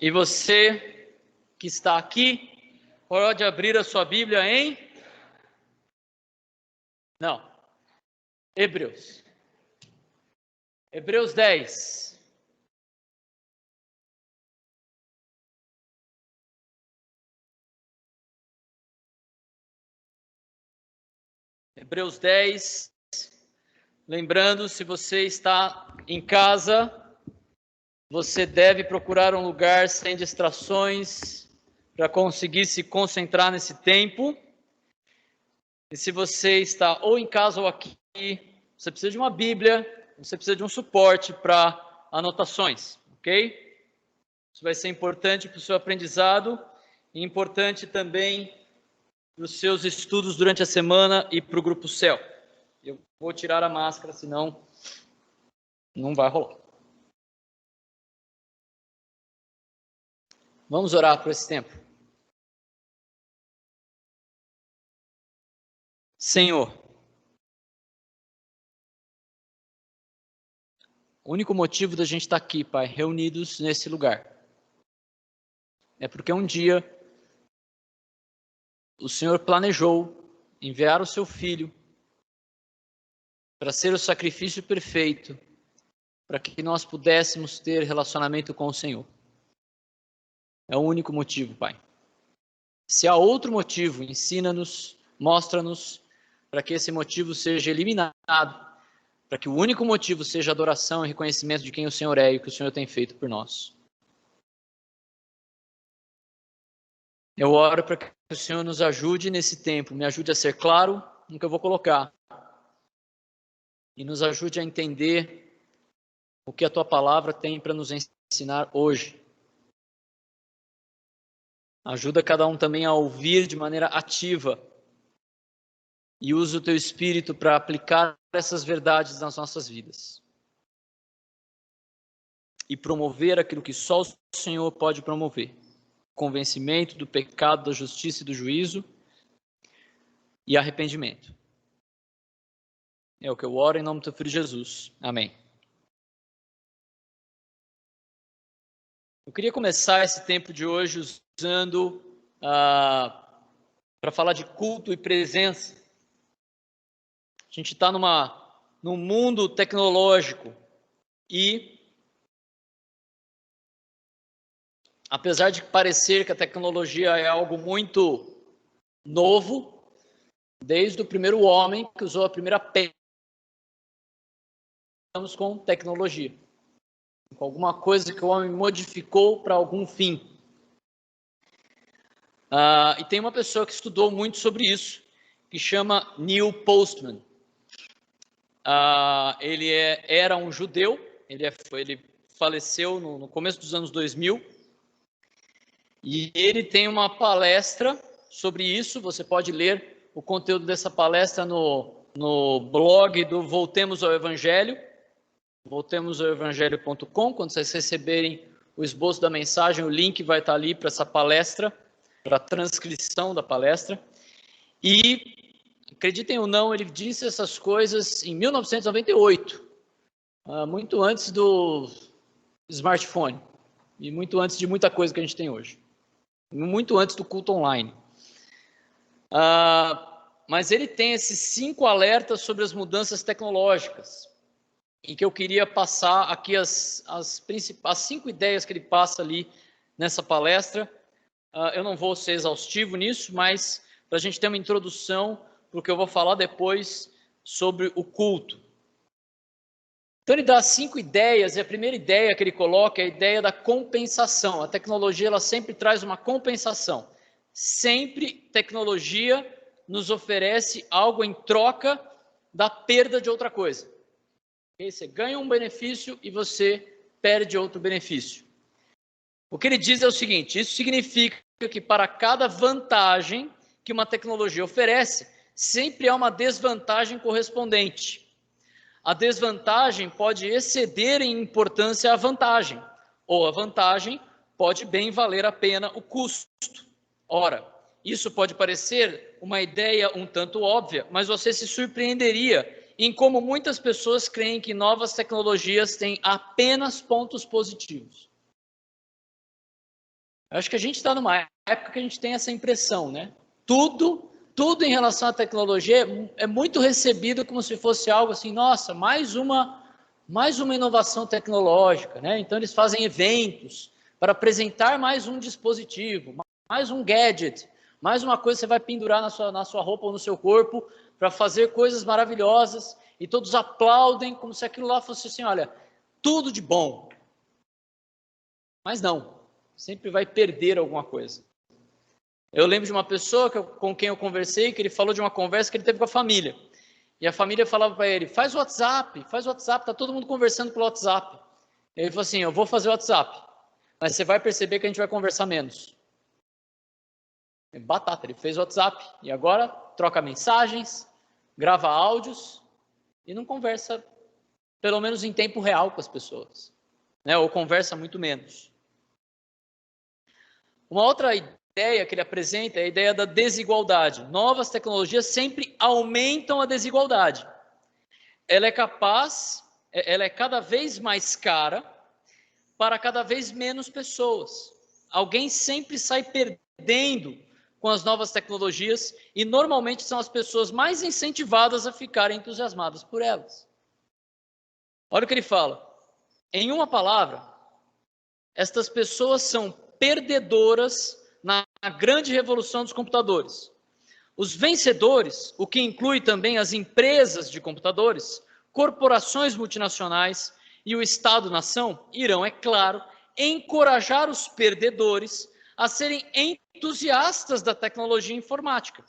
E você que está aqui, pode abrir a sua Bíblia em... Não. Hebreus. Hebreus 10. Hebreus 10. Lembrando, se você está em casa, você deve procurar um lugar sem distrações para conseguir se concentrar nesse tempo. E se você está ou em casa ou aqui, você precisa de uma Bíblia, você precisa de um suporte para anotações, ok? Isso vai ser importante para o seu aprendizado e importante também para os seus estudos durante a semana e para o Grupo Céu. Eu vou tirar a máscara, senão não vai rolar. Vamos orar por esse tempo. Senhor, o único motivo da gente estar aqui, Pai, reunidos nesse lugar, é porque um dia o Senhor planejou enviar o seu Filho para ser o sacrifício perfeito, para que nós pudéssemos ter relacionamento com o Senhor. É o único motivo, Pai. Se há outro motivo, ensina-nos, mostra-nos, para que esse motivo seja eliminado, para que o único motivo seja adoração e reconhecimento de quem o Senhor é e o que o Senhor tem feito por nós. Eu oro para que o Senhor nos ajude nesse tempo, me ajude a ser claro no que eu vou colocar e nos ajude a entender o que a Tua palavra tem para nos ensinar hoje. Ajuda cada um também a ouvir de maneira ativa e use o Teu Espírito para aplicar essas verdades nas nossas vidas e promover aquilo que só o Senhor pode promover: convencimento do pecado, da justiça e do juízo e arrependimento. É o que eu oro em nome do Teu Filho Jesus. Amém. Eu queria começar esse tempo de hoje usando para falar de culto e presença. A gente está num mundo tecnológico e, apesar de parecer que a tecnologia é algo muito novo, desde o primeiro homem que usou a primeira pedra, estamos com tecnologia, com alguma coisa que o homem modificou para algum fim. E tem uma pessoa que estudou muito sobre isso, que chama Neil Postman. Ele era um judeu, ele faleceu no começo dos anos 2000, e ele tem uma palestra sobre isso. Você pode ler o conteúdo dessa palestra no blog do Voltemos ao Evangelho, voltemosaoevangelho.com. Quando vocês receberem o esboço da mensagem, o link vai estar ali para essa palestra, para a transcrição da palestra. E, acreditem ou não, ele disse essas coisas em 1998, muito antes do smartphone e muito antes de muita coisa que a gente tem hoje, muito antes do culto online. Mas ele tem esses 5 alertas sobre as mudanças tecnológicas, em que eu queria passar aqui as 5 ideias que ele passa ali nessa palestra. Eu não vou ser exaustivo nisso, mas para a gente ter uma introdução para o que eu vou falar depois sobre o culto. Então ele dá 5 ideias, e a primeira ideia que ele coloca é a ideia da compensação. A tecnologia, ela sempre traz uma compensação. Sempre tecnologia nos oferece algo em troca da perda de outra coisa. Você ganha um benefício e você perde outro benefício. O que ele diz é o seguinte: isso significa que para cada vantagem que uma tecnologia oferece, sempre há uma desvantagem correspondente. A desvantagem pode exceder em importância a vantagem, ou a vantagem pode bem valer a pena o custo. Ora, isso pode parecer uma ideia um tanto óbvia, mas você se surpreenderia em como muitas pessoas creem que novas tecnologias têm apenas pontos positivos. Eu acho que a gente está numa época que a gente tem essa impressão, né? Tudo em relação à tecnologia é muito recebido como se fosse algo assim, nossa, mais uma inovação tecnológica, né? Então eles fazem eventos para apresentar mais um dispositivo, mais um gadget, mais uma coisa que você vai pendurar na sua roupa ou no seu corpo para fazer coisas maravilhosas, e todos aplaudem como se aquilo lá fosse assim, olha, tudo de bom. Mas não, sempre vai perder alguma coisa. Eu lembro de uma pessoa com quem eu conversei, que ele falou de uma conversa que ele teve com a família. E a família falava para ele, faz o WhatsApp, tá todo mundo conversando pelo WhatsApp. Ele falou assim, eu vou fazer o WhatsApp, mas você vai perceber que a gente vai conversar menos. Batata, ele fez o WhatsApp e agora troca mensagens, grava áudios e não conversa, pelo menos em tempo real com as pessoas, né? Ou conversa muito menos. Uma outra ideia que ele apresenta é a ideia da desigualdade. Novas tecnologias sempre aumentam a desigualdade. Ela é cada vez mais cara para cada vez menos pessoas. Alguém sempre sai perdendo com as novas tecnologias e normalmente são as pessoas mais incentivadas a ficarem entusiasmadas por elas. Olha o que ele fala. Em uma palavra, estas pessoas são perdedoras na grande revolução dos computadores. Os vencedores, o que inclui também as empresas de computadores, corporações multinacionais e o Estado-nação, irão, é claro, encorajar os perdedores a serem entusiastas da tecnologia informática.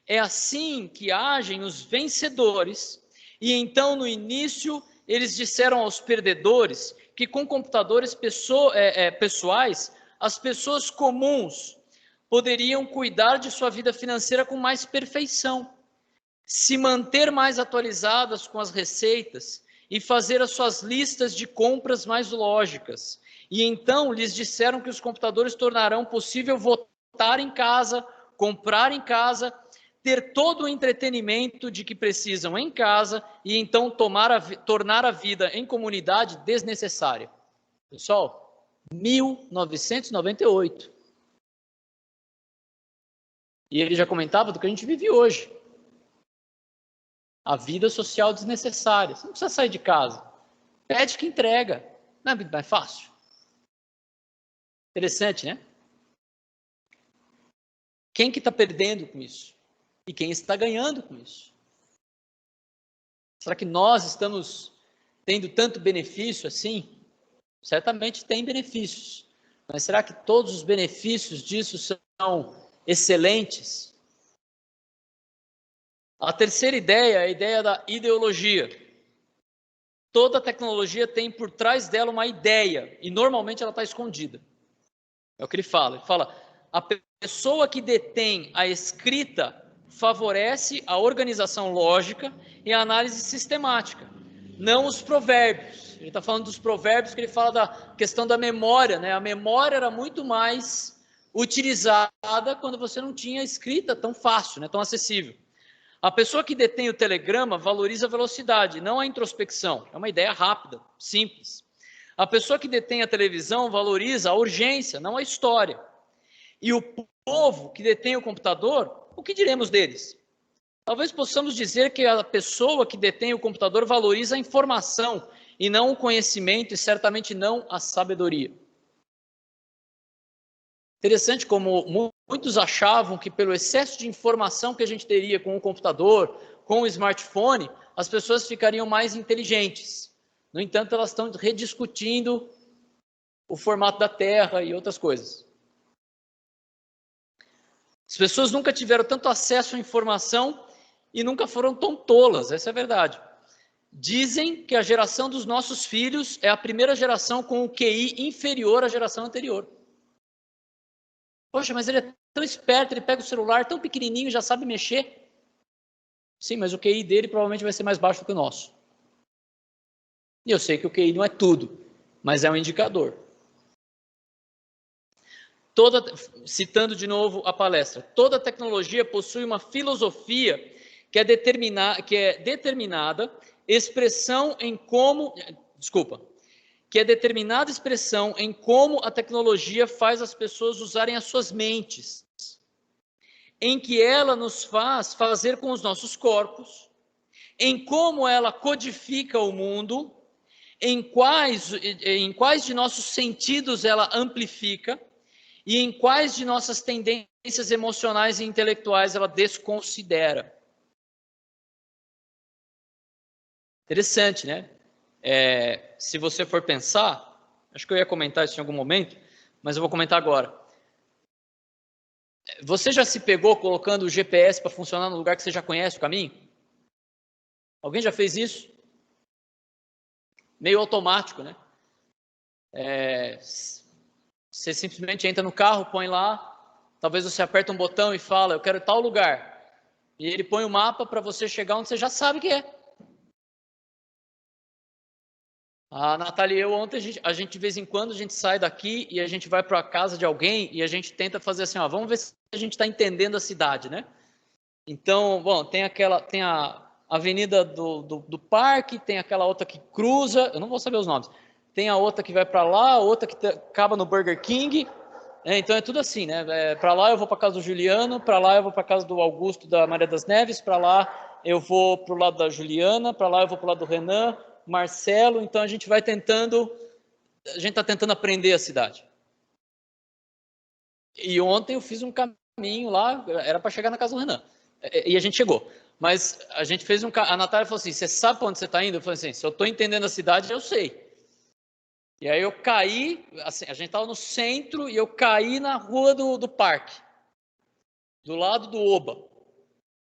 É assim que agem os vencedores, e então, no início, eles disseram aos perdedores que com computadores pessoais, as pessoas comuns poderiam cuidar de sua vida financeira com mais perfeição, se manter mais atualizadas com as receitas e fazer as suas listas de compras mais lógicas. E então lhes disseram que os computadores tornarão possível votar em casa, comprar em casa, ter todo o entretenimento de que precisam em casa e então tornar a vida em comunidade desnecessária. Pessoal, 1998. E ele já comentava do que a gente vive hoje. A vida social desnecessária. Você não precisa sair de casa. Pede que entrega. Não é muito mais fácil? Interessante, né? Quem que está perdendo com isso? E quem está ganhando com isso? Será que nós estamos tendo tanto benefício assim? Certamente tem benefícios. Mas será que todos os benefícios disso são excelentes? A terceira ideia é a ideia da ideologia. Toda tecnologia tem por trás dela uma ideia, e normalmente ela está escondida. É o que ele fala. Ele fala, a pessoa que detém a escrita favorece a organização lógica e a análise sistemática, não os provérbios. Ele está falando dos provérbios, que ele fala da questão da memória, né? A memória era muito mais utilizada quando você não tinha escrita tão fácil, né? Tão acessível. A pessoa que detém o telegrama valoriza a velocidade, não a introspecção. É uma ideia rápida, simples. A pessoa que detém a televisão valoriza a urgência, não a história. E o povo que detém o computador, o que diremos deles? Talvez possamos dizer que a pessoa que detém o computador valoriza a informação e não o conhecimento, e certamente não a sabedoria. Interessante como muitos achavam que pelo excesso de informação que a gente teria com o computador, com o smartphone, as pessoas ficariam mais inteligentes. No entanto, elas estão rediscutindo o formato da Terra e outras coisas. As pessoas nunca tiveram tanto acesso à informação e nunca foram tão tolas, essa é a verdade. Dizem que a geração dos nossos filhos é a primeira geração com o QI inferior à geração anterior. Poxa, mas ele é tão esperto, ele pega o celular tão pequenininho e já sabe mexer. Sim, mas o QI dele provavelmente vai ser mais baixo do que o nosso. E eu sei que o QI não é tudo, mas é um indicador. Citando de novo a palestra, toda tecnologia possui uma filosofia que é determinada, que é determinada expressão em como a tecnologia faz as pessoas usarem as suas mentes, em que ela nos faz fazer com os nossos corpos, em como ela codifica o mundo, em quais de nossos sentidos ela amplifica e em quais de nossas tendências emocionais e intelectuais ela desconsidera. Interessante, né? Se você for pensar, acho que eu ia comentar isso em algum momento, mas eu vou comentar agora. Você já se pegou colocando o GPS para funcionar no lugar que você já conhece o caminho? Alguém já fez isso? Meio automático, né? Você simplesmente entra no carro, põe lá, talvez você aperta um botão e fala, eu quero tal lugar. E ele põe o mapa para você chegar onde você já sabe que é. A Natália e eu ontem, a gente de vez em quando, a gente sai daqui e a gente vai para a casa de alguém e a gente tenta fazer assim, ó, vamos ver se a gente está entendendo a cidade, né? Então, bom, tem a avenida do parque, tem aquela outra que cruza, eu não vou saber os nomes, tem a outra que vai para lá, a outra que acaba no Burger King, então é tudo assim, né? Para lá eu vou para casa do Juliano, para lá eu vou para casa do Augusto, da Maria das Neves, para lá eu vou para o lado da Juliana, para lá eu vou para o lado do Renan, Marcelo, então a gente está tentando aprender a cidade. E ontem eu fiz um caminho lá, era para chegar na casa do Renan, e a gente chegou. Mas a gente fez a Natália falou assim, você sabe para onde você está indo? Eu falei assim, se eu estou entendendo a cidade, eu sei. E aí eu caí, assim, a gente estava no centro e eu caí na rua do parque, do lado do Oba.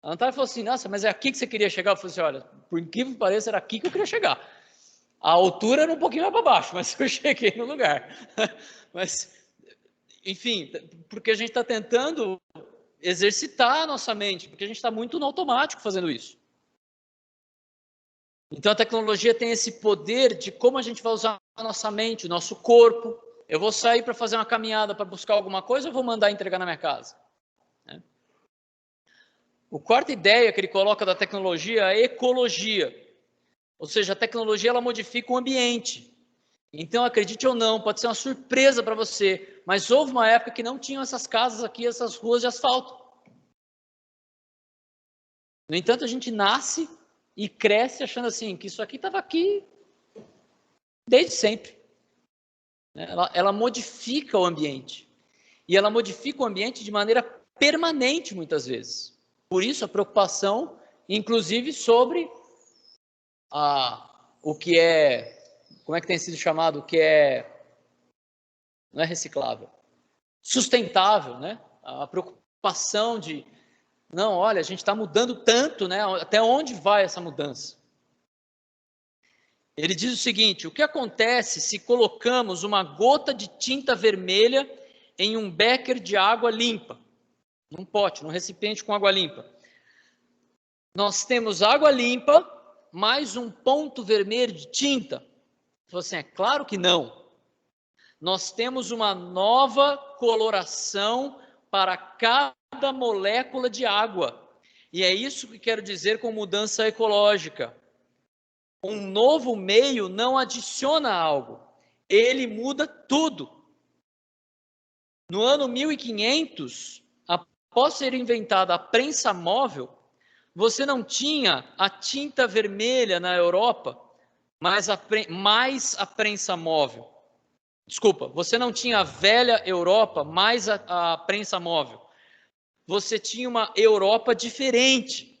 A Natália falou assim, nossa, mas é aqui que você queria chegar? Eu falei assim, olha, por incrível que pareça, era aqui que eu queria chegar. A altura era um pouquinho mais para baixo, mas eu cheguei no lugar. Mas, enfim, porque a gente está tentando exercitar a nossa mente, porque a gente está muito no automático fazendo isso. Então a tecnologia tem esse poder de como a gente vai usar a nossa mente, o nosso corpo. Eu vou sair para fazer uma caminhada para buscar alguma coisa ou vou mandar entregar na minha casa? Né? A quarta ideia que ele coloca da tecnologia é a ecologia. Ou seja, a tecnologia ela modifica o ambiente. Então, acredite ou não, pode ser uma surpresa para você, mas houve uma época que não tinham essas casas aqui, essas ruas de asfalto. No entanto, a gente nasce e cresce achando assim, que isso aqui estava aqui desde sempre. Ela modifica o ambiente. E ela modifica o ambiente de maneira permanente, muitas vezes. Por isso, a preocupação, inclusive, sobre o que é, como é que tem sido chamado, o que não é reciclável, sustentável, né? A preocupação de, não, olha, a gente está mudando tanto, né? Até onde vai essa mudança? Ele diz o seguinte, o que acontece se colocamos uma gota de tinta vermelha em um becker de água limpa, num pote, num recipiente com água limpa? Nós temos água limpa, mais um ponto vermelho de tinta. Falou assim, é claro que não. Nós temos uma nova coloração para cada molécula de água. E é isso que quero dizer com mudança ecológica. Um novo meio não adiciona algo, ele muda tudo. No ano 1500, após ser inventada a prensa móvel, você não tinha a tinta vermelha na Europa, mais a prensa móvel. Desculpa, você não tinha a velha Europa mais a prensa móvel. Você tinha uma Europa diferente.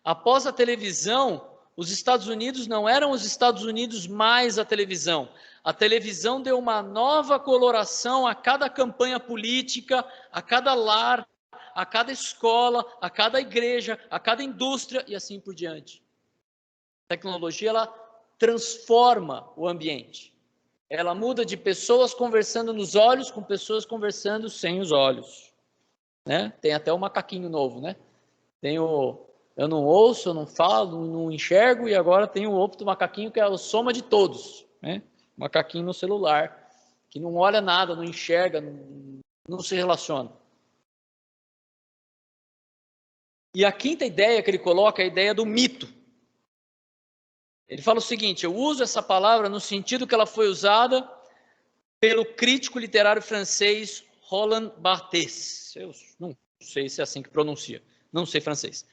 Após a televisão, os Estados Unidos não eram os Estados Unidos mais a televisão. A televisão deu uma nova coloração a cada campanha política, a cada lar, a cada escola, a cada igreja, a cada indústria e assim por diante. A tecnologia, ela transforma o ambiente. Ela muda de pessoas conversando nos olhos com pessoas conversando sem os olhos. Né? Tem até o macaquinho novo, né? Tem eu não ouço, eu não falo, não enxergo, e agora tem o outro macaquinho que é a soma de todos. Né? Macaquinho no celular, que não olha nada, não enxerga, não se relaciona. E a quinta ideia que ele coloca é a ideia do mito. Ele fala o seguinte: eu uso essa palavra no sentido que ela foi usada pelo crítico literário francês Roland Barthes. Eu não sei se é assim que pronuncia, não sei francês.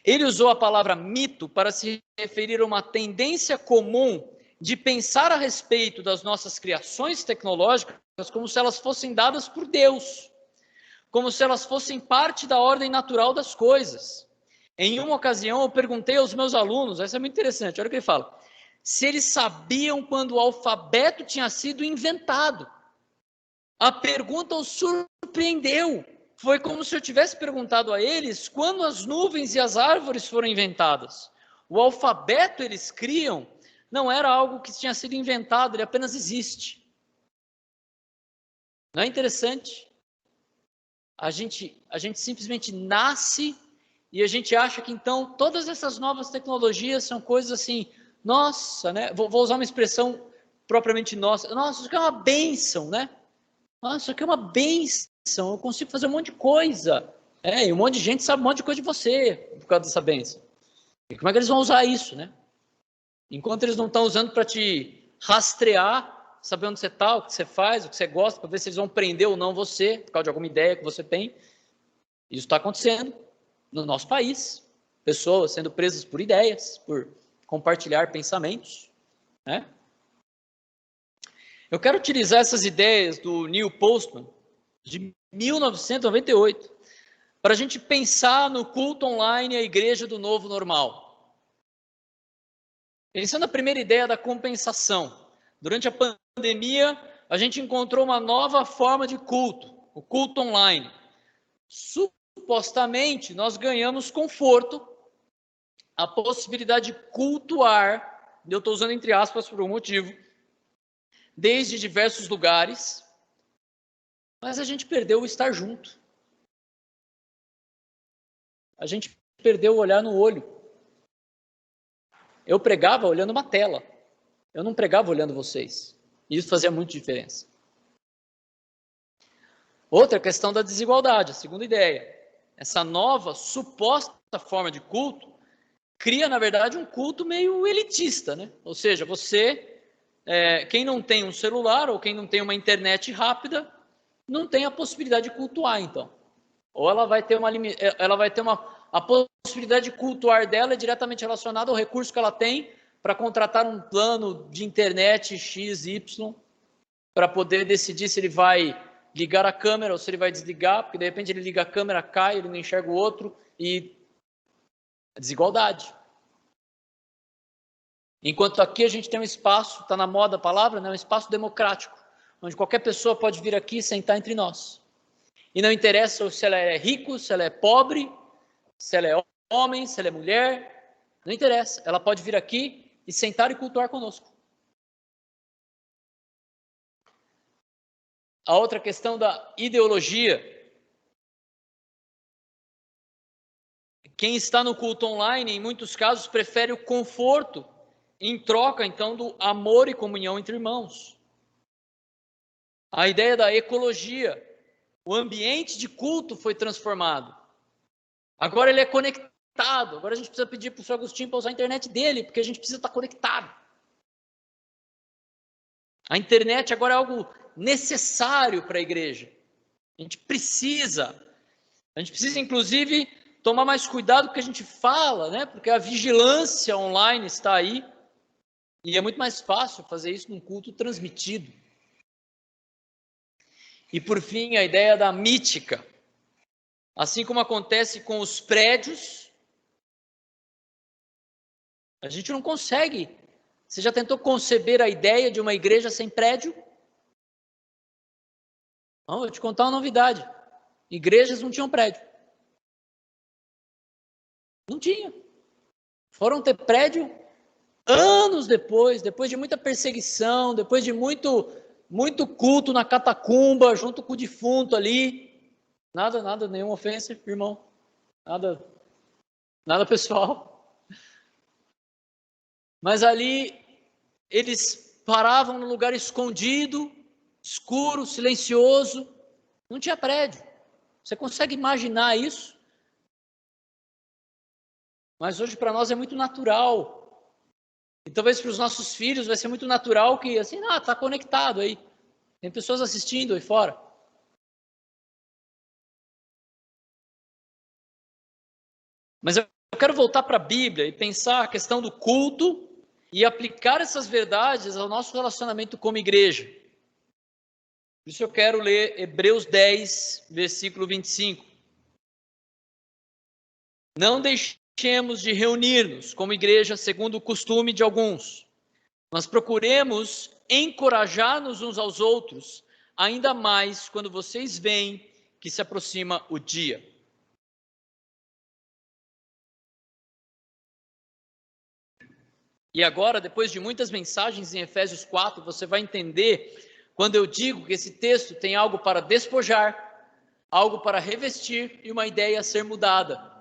Ele usou a palavra mito para se referir a uma tendência comum de pensar a respeito das nossas criações tecnológicas como se elas fossem dadas por Deus, como se elas fossem parte da ordem natural das coisas. Em uma ocasião, eu perguntei aos meus alunos, isso é muito interessante, olha o que ele fala, se eles sabiam quando o alfabeto tinha sido inventado. A pergunta os surpreendeu. Foi como se eu tivesse perguntado a eles quando as nuvens e as árvores foram inventadas. O alfabeto eles criam não era algo que tinha sido inventado, ele apenas existe. Não é interessante? A gente simplesmente nasce e a gente acha que então todas essas novas tecnologias são coisas assim, nossa, né? Vou usar uma expressão propriamente nossa. Nossa, isso aqui é uma bênção, né? Nossa, isso aqui é uma bênção, eu consigo fazer um monte de coisa. E um monte de gente sabe um monte de coisa de você por causa dessa bênção. E como é que eles vão usar isso, né? Enquanto eles não estão usando para te rastrear, saber onde você está, o que você faz, o que você gosta, para ver se eles vão prender ou não você, por causa de alguma ideia que você tem. Isso está acontecendo no nosso país. Pessoas sendo presas por ideias, por compartilhar pensamentos, né? Eu quero utilizar essas ideias do Neil Postman, de 1998, para a gente pensar no culto online e a igreja do novo normal. Pensando na primeira ideia da compensação. Durante a pandemia, a gente encontrou uma nova forma de culto, o culto online. Supostamente, nós ganhamos conforto, a possibilidade de cultuar, eu estou usando entre aspas por um motivo, desde diversos lugares, mas a gente perdeu o estar junto. A gente perdeu o olhar no olho. Eu pregava olhando uma tela. Eu não pregava olhando vocês. E isso fazia muita diferença. Outra questão da desigualdade, a segunda ideia. Essa nova suposta forma de culto cria, na verdade, um culto meio elitista, né? Ou seja, quem não tem um celular ou quem não tem uma internet rápida, não tem a possibilidade de cultuar, então. Ou ela vai ter a possibilidade de cultuar dela é diretamente relacionada ao recurso que ela tem para contratar um plano de internet XY para poder decidir se ele vai ligar a câmera ou se ele vai desligar, porque de repente ele liga a câmera, cai, ele não enxerga o outro e a desigualdade. Enquanto aqui a gente tem um espaço, está na moda a palavra, né, um espaço democrático, onde qualquer pessoa pode vir aqui e sentar entre nós. E não interessa se ela é rico, se ela é pobre, se ela é homem, se ela é mulher, não interessa. Ela pode vir aqui e sentar e cultuar conosco. A outra questão da ideologia. Quem está no culto online, em muitos casos, prefere o conforto em troca, então, do amor e comunhão entre irmãos. A ideia da ecologia. O ambiente de culto foi transformado. Agora ele é conectado. Agora a gente precisa pedir para o Sr. Agostinho para usar a internet dele, porque a gente precisa estar conectado. A internet agora é algo necessário para a igreja. A gente precisa, inclusive, tomar mais cuidado com o que a gente fala, né? Porque a vigilância online está aí e é muito mais fácil fazer isso num culto transmitido. E, por fim, a ideia da mítica. Assim como acontece com os prédios, a gente não consegue. Você já tentou conceber a ideia de uma igreja sem prédio? Não, vou te contar uma novidade. Igrejas não tinham prédio. Não tinha. Foram ter prédio anos depois de muita perseguição, depois de muito culto na catacumba, junto com o defunto ali. Nada, nenhuma ofensa, irmão. Nada pessoal. Mas ali eles paravam num lugar escondido, escuro, silencioso. Não tinha prédio. Você consegue imaginar isso? Mas hoje para nós é muito natural. E talvez para os nossos filhos vai ser muito natural que, assim, tá conectado aí. Tem pessoas assistindo aí fora. Mas eu quero voltar para a Bíblia e pensar a questão do culto e aplicar essas verdades ao nosso relacionamento como igreja. Por isso eu quero ler Hebreus 10, versículo 25. Não deixemos de reunir-nos como igreja segundo o costume de alguns, mas procuremos encorajar-nos uns aos outros, ainda mais quando vocês veem que se aproxima o dia. E agora, depois de muitas mensagens em Efésios 4, você vai entender quando eu digo que esse texto tem algo para despojar, algo para revestir e uma ideia a ser mudada.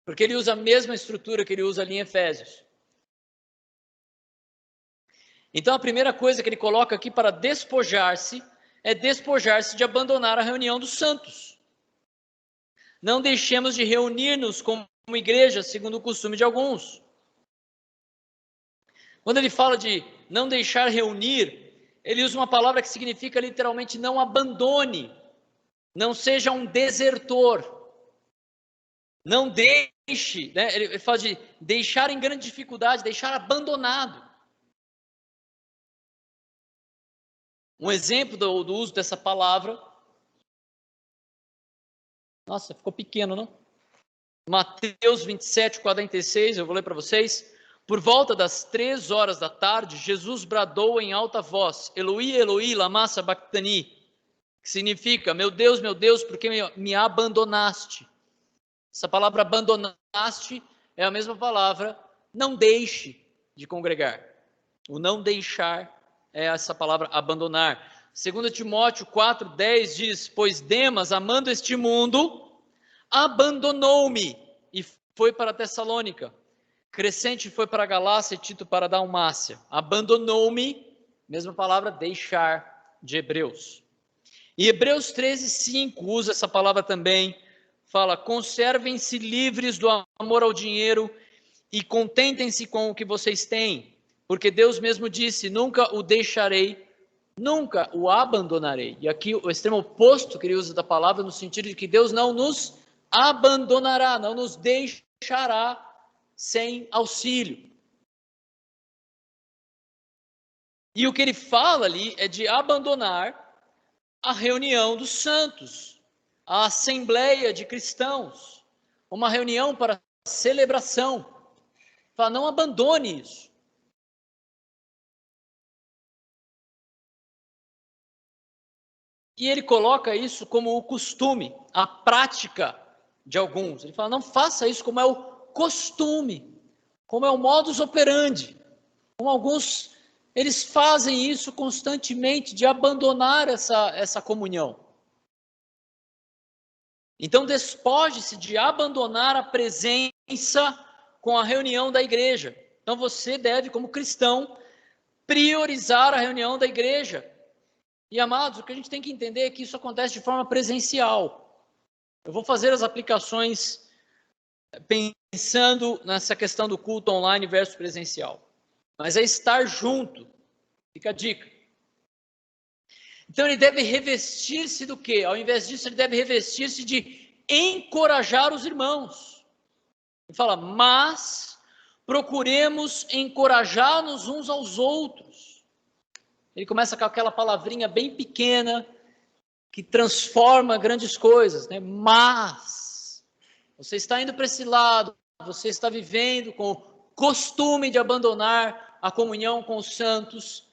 Porque ele usa a mesma estrutura que ele usa ali em Efésios. Então, a primeira coisa que ele coloca aqui para despojar-se é despojar-se de abandonar a reunião dos santos. Não deixemos de reunir-nos como igreja, segundo o costume de alguns. Quando ele fala de não deixar reunir, ele usa uma palavra que significa literalmente não abandone, não seja um desertor, não deixe, né? Ele fala de deixar em grande dificuldade, deixar abandonado. Um exemplo do uso dessa palavra, nossa, ficou pequeno, não? Mateus 27, 46, eu vou ler para vocês. Por volta das 3 horas da tarde, Jesus bradou em alta voz, Eloi, Eloi, lama sabachthani, que significa, meu Deus, por que me abandonaste? Essa palavra abandonaste é a mesma palavra não deixe de congregar. O não deixar é essa palavra abandonar. 2 Timóteo 4,10 diz, pois Demas, amando este mundo, abandonou-me e foi para Tessalônica. Crescente foi para a Galácia e Tito para a Dalmácia. Abandonou-me, mesma palavra, deixar, de Hebreus. E Hebreus 13,5 usa essa palavra também, fala, conservem-se livres do amor ao dinheiro e contentem-se com o que vocês têm, porque Deus mesmo disse, nunca o deixarei, nunca o abandonarei. E aqui o extremo oposto que ele usa da palavra, no sentido de que Deus não nos abandonará, não nos deixará sem auxílio. E o que ele fala ali é de abandonar a reunião dos santos, a assembleia de cristãos, uma reunião para celebração. Fala, não abandone isso. E ele coloca isso como o costume, a prática de alguns. Ele fala, não faça isso como é o costume, como é o modus operandi. Como alguns, eles fazem isso constantemente, de abandonar essa comunhão. Então, despoje-se de abandonar a presença com a reunião da igreja. Então, você deve, como cristão, priorizar a reunião da igreja. E, amados, o que a gente tem que entender é que isso acontece de forma presencial. Eu vou fazer as aplicações pensando nessa questão do culto online versus presencial. Mas é estar junto. Fica a dica. Então ele deve revestir-se do quê? Ao invés disso, ele deve revestir-se de encorajar os irmãos. Ele fala, mas procuremos encorajar-nos uns aos outros. Ele começa com aquela palavrinha bem pequena, que transforma grandes coisas, né? Mas você está indo para esse lado, você está vivendo com o costume de abandonar a comunhão com os santos,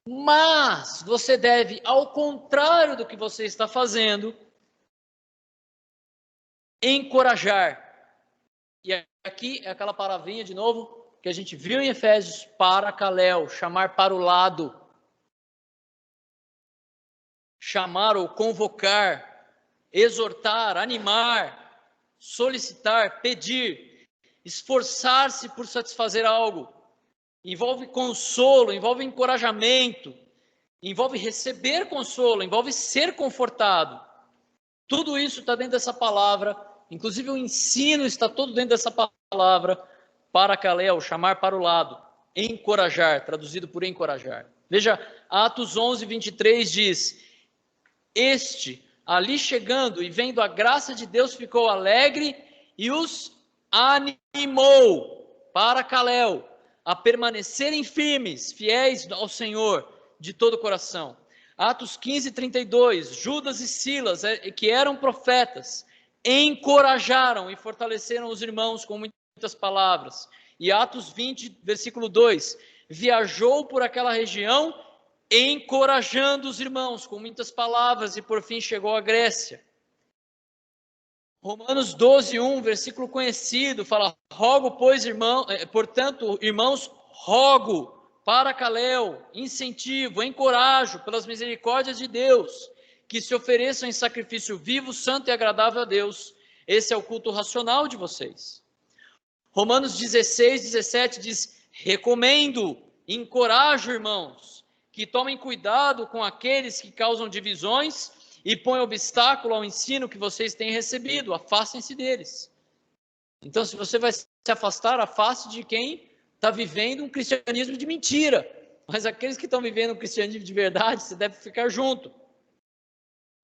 mas você deve, ao contrário do que você está fazendo, encorajar. E aqui é aquela palavrinha de novo que a gente viu em Efésios, paracaléu, chamar para o lado. Chamar ou convocar, exortar, animar, solicitar, pedir, esforçar-se por satisfazer algo. Envolve consolo, envolve encorajamento, envolve receber consolo, envolve ser confortado. Tudo isso está dentro dessa palavra, inclusive o ensino está todo dentro dessa palavra, paracaléu, chamar para o lado. encorajar, traduzido por encorajar. Veja, Atos 11, 23 diz, este, ali chegando e vendo a graça de Deus, ficou alegre e os animou, Paracaléu, a permanecerem firmes, fiéis ao Senhor, de todo o coração. Atos 15, 32, Judas e Silas, que eram profetas, encorajaram e fortaleceram os irmãos com muitas palavras. E Atos 20, versículo 2, viajou por aquela região, encorajando os irmãos com muitas palavras, e por fim chegou à Grécia. Romanos 12, 1, versículo conhecido, fala, rogo, pois, portanto, irmãos, rogo, Paracaléu, incentivo, encorajo, pelas misericórdias de Deus, que se ofereçam em sacrifício vivo, santo e agradável a Deus. Esse é o culto racional de vocês. Romanos 16, 17 diz, recomendo, encorajo, irmãos, que tomem cuidado com aqueles que causam divisões e põem obstáculo ao ensino que vocês têm recebido, afastem-se deles. Então, se você vai se afastar, afaste de quem está vivendo um cristianismo de mentira. Mas aqueles que estão vivendo um cristianismo de verdade, você deve ficar junto.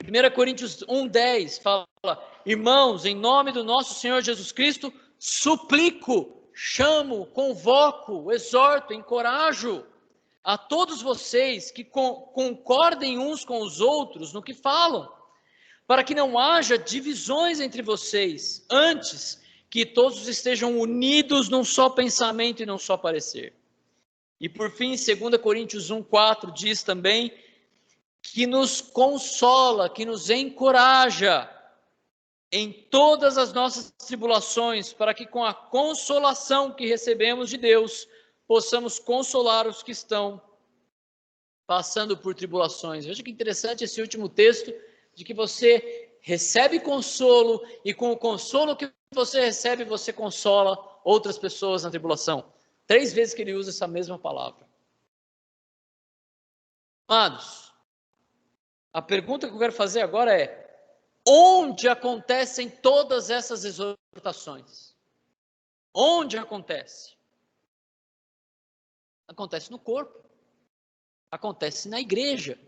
1 Coríntios 1:10 fala, irmãos, em nome do nosso Senhor Jesus Cristo, suplico, chamo, convoco, exorto, encorajo a todos vocês que concordem uns com os outros no que falam, para que não haja divisões entre vocês, antes que todos estejam unidos num só pensamento e num só parecer. E por fim, 2 Coríntios 1:4 diz também que nos consola, que nos encoraja em todas as nossas tribulações, para que com a consolação que recebemos de Deus, possamos consolar os que estão passando por tribulações. Veja que interessante esse último texto, de que você recebe consolo, e com o consolo que você recebe, você consola outras pessoas na tribulação. 3 vezes que ele usa essa mesma palavra. Amados, a pergunta que eu quero fazer agora é, onde acontecem todas essas exortações? Onde acontece? Acontece no corpo. Acontece na igreja.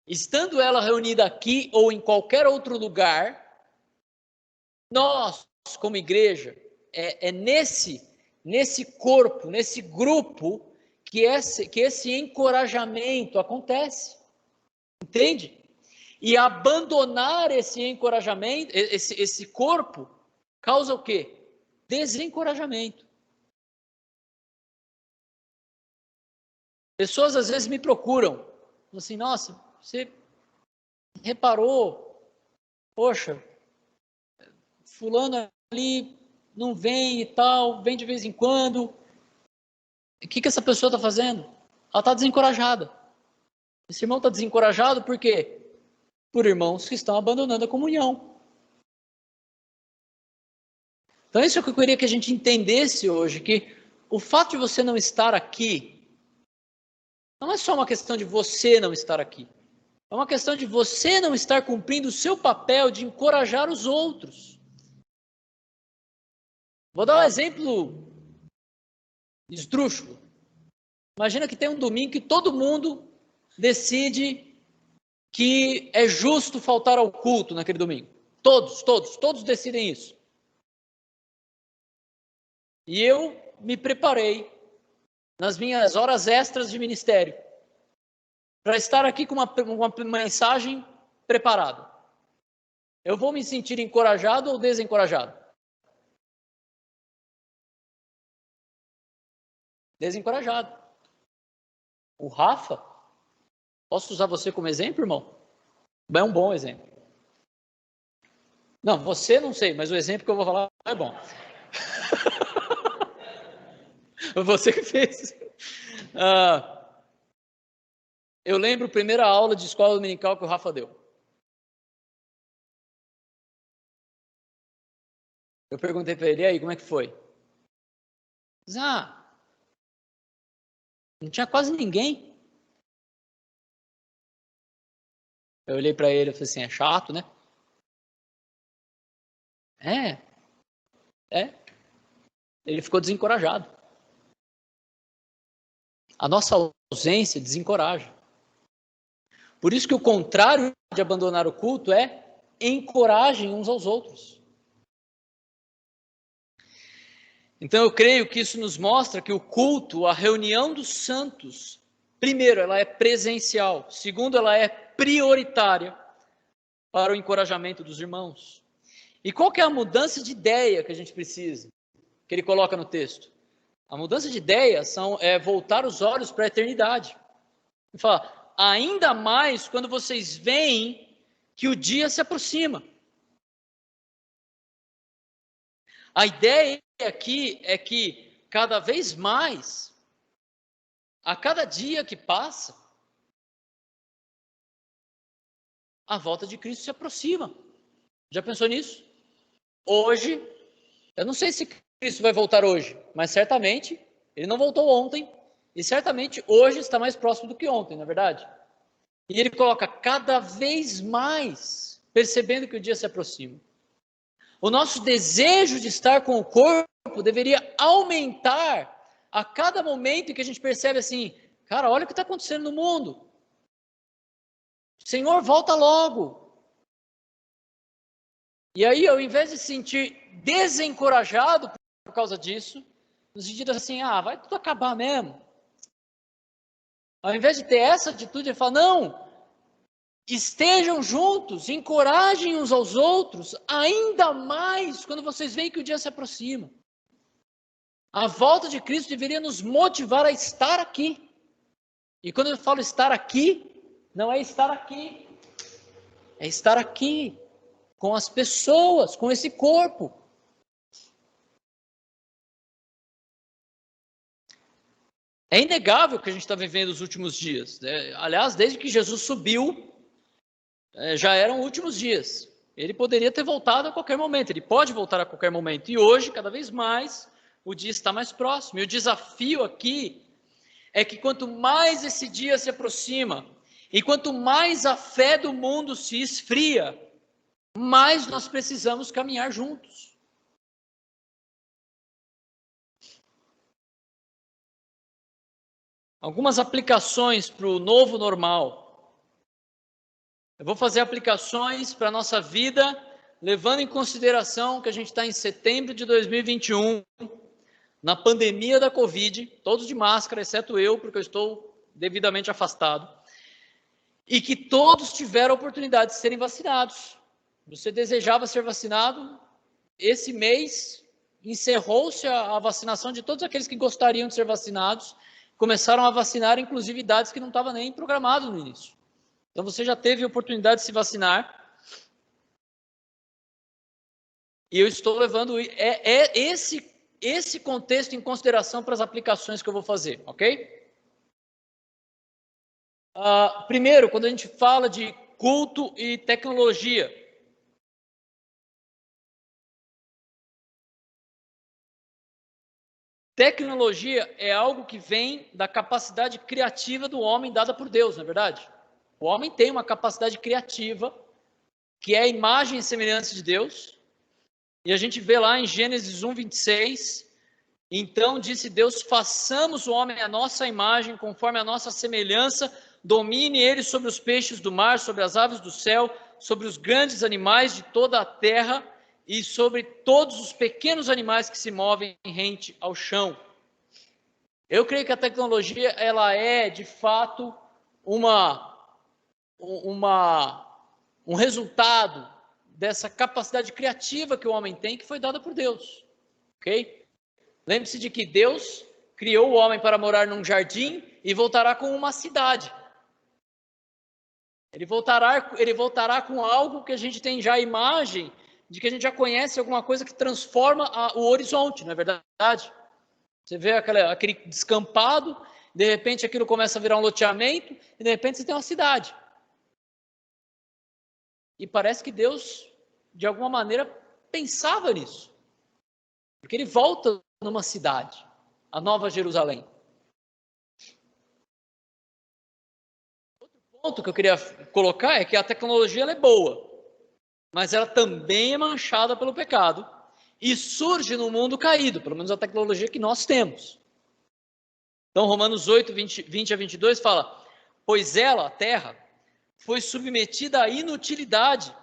Estando ela reunida aqui ou em qualquer outro lugar, nós, como igreja, é nesse corpo, nesse grupo, que esse encorajamento acontece. Entende? E abandonar esse encorajamento, esse corpo, causa o quê? Desencorajamento. Pessoas às vezes me procuram, assim, nossa, você reparou, poxa, fulano ali não vem e tal, vem de vez em quando. O que essa pessoa está fazendo? Ela está desencorajada. Esse irmão está desencorajado por quê? Por irmãos que estão abandonando a comunhão. Então isso é o que eu queria que a gente entendesse hoje, que o fato de você não estar aqui, não é só uma questão de você não estar aqui. É uma questão de você não estar cumprindo o seu papel de encorajar os outros. Vou dar um exemplo esdrúxulo. Imagina que tem um domingo que todo mundo decide que é justo faltar ao culto naquele domingo. Todos decidem isso. E eu me preparei nas minhas horas extras de ministério para estar aqui com uma mensagem preparada. Eu vou me sentir encorajado ou desencorajado? Desencorajado. O Rafa, posso usar você como exemplo, irmão? É um bom exemplo. Não, você não sei, mas o exemplo que eu vou falar é bom. Você que fez. Eu lembro a primeira aula de escola dominical que o Rafa deu. Eu perguntei para ele, e aí, como é que foi? Não tinha quase ninguém. Eu olhei para ele e falei assim, é chato, né? É. Ele ficou desencorajado. A nossa ausência desencoraja. Por isso que o contrário de abandonar o culto é encorajem uns aos outros. Então eu creio que isso nos mostra que o culto, a reunião dos santos, primeiro, ela é presencial. Segundo, ela é prioritária para o encorajamento dos irmãos. E qual que é a mudança de ideia que a gente precisa? Que ele coloca no texto. A mudança de ideia é voltar os olhos para a eternidade. Ele fala, ainda mais quando vocês veem que o dia se aproxima. A ideia aqui é que cada vez mais, a cada dia que passa, a volta de Cristo se aproxima. Já pensou nisso? Hoje, eu não sei se Cristo vai voltar hoje, mas certamente ele não voltou ontem e certamente hoje está mais próximo do que ontem, não é verdade? E ele coloca cada vez mais, percebendo que o dia se aproxima. O nosso desejo de estar com o corpo deveria aumentar a cada momento em que a gente percebe assim, cara, olha o que está acontecendo no mundo. Senhor, volta logo. E aí, ao invés de se sentir desencorajado por causa disso, no sentido assim, vai tudo acabar mesmo. Ao invés de ter essa atitude, ele fala, não, estejam juntos, encorajem uns aos outros, ainda mais quando vocês veem que o dia se aproxima. A volta de Cristo deveria nos motivar a estar aqui. E quando eu falo estar aqui, não é estar aqui, é estar aqui, com as pessoas, com esse corpo. É inegável que a gente está vivendo os últimos dias. Aliás, desde que Jesus subiu, já eram últimos dias. Ele poderia ter voltado a qualquer momento, ele pode voltar a qualquer momento. E hoje, cada vez mais, o dia está mais próximo. E o desafio aqui é que quanto mais esse dia se aproxima, e quanto mais a fé do mundo se esfria, mais nós precisamos caminhar juntos. Algumas aplicações para o novo normal. Eu vou fazer aplicações para a nossa vida, levando em consideração que a gente está em setembro de 2021, na pandemia da Covid, todos de máscara, exceto eu, porque eu estou devidamente afastado, e que todos tiveram a oportunidade de serem vacinados. Você desejava ser vacinado, esse mês encerrou-se a vacinação de todos aqueles que gostariam de ser vacinados, começaram a vacinar, inclusive, idades que não estavam nem programadas no início. Então, você já teve a oportunidade de se vacinar. E eu estou levando esse contexto em consideração para as aplicações que eu vou fazer, ok? Primeiro, quando a gente fala de culto e tecnologia. Tecnologia é algo que vem da capacidade criativa do homem dada por Deus, não é verdade? O homem tem uma capacidade criativa, que é a imagem e semelhança de Deus. E a gente vê lá em Gênesis 1:26, então disse Deus, façamos o homem à nossa imagem, conforme a nossa semelhança, domine ele sobre os peixes do mar, sobre as aves do céu, sobre os grandes animais de toda a terra e sobre todos os pequenos animais que se movem rente ao chão. Eu creio que a tecnologia, ela é, de fato, um resultado dessa capacidade criativa que o homem tem, que foi dada por Deus, ok? Lembre-se de que Deus criou o homem para morar num jardim e voltará com uma cidade. Ele voltará com algo que a gente tem já a imagem de que a gente já conhece, alguma coisa que transforma o horizonte, não é verdade? Você vê aquele descampado, de repente aquilo começa a virar um loteamento, e de repente você tem uma cidade. E parece que Deus, de alguma maneira, pensava nisso. Porque ele volta numa cidade, a Nova Jerusalém. Outro ponto que eu queria colocar é que a tecnologia ela é boa, mas ela também é manchada pelo pecado e surge no mundo caído, pelo menos a tecnologia que nós temos. Então, Romanos 8, 20 a 22 fala: pois ela, a terra, foi submetida à inutilidade,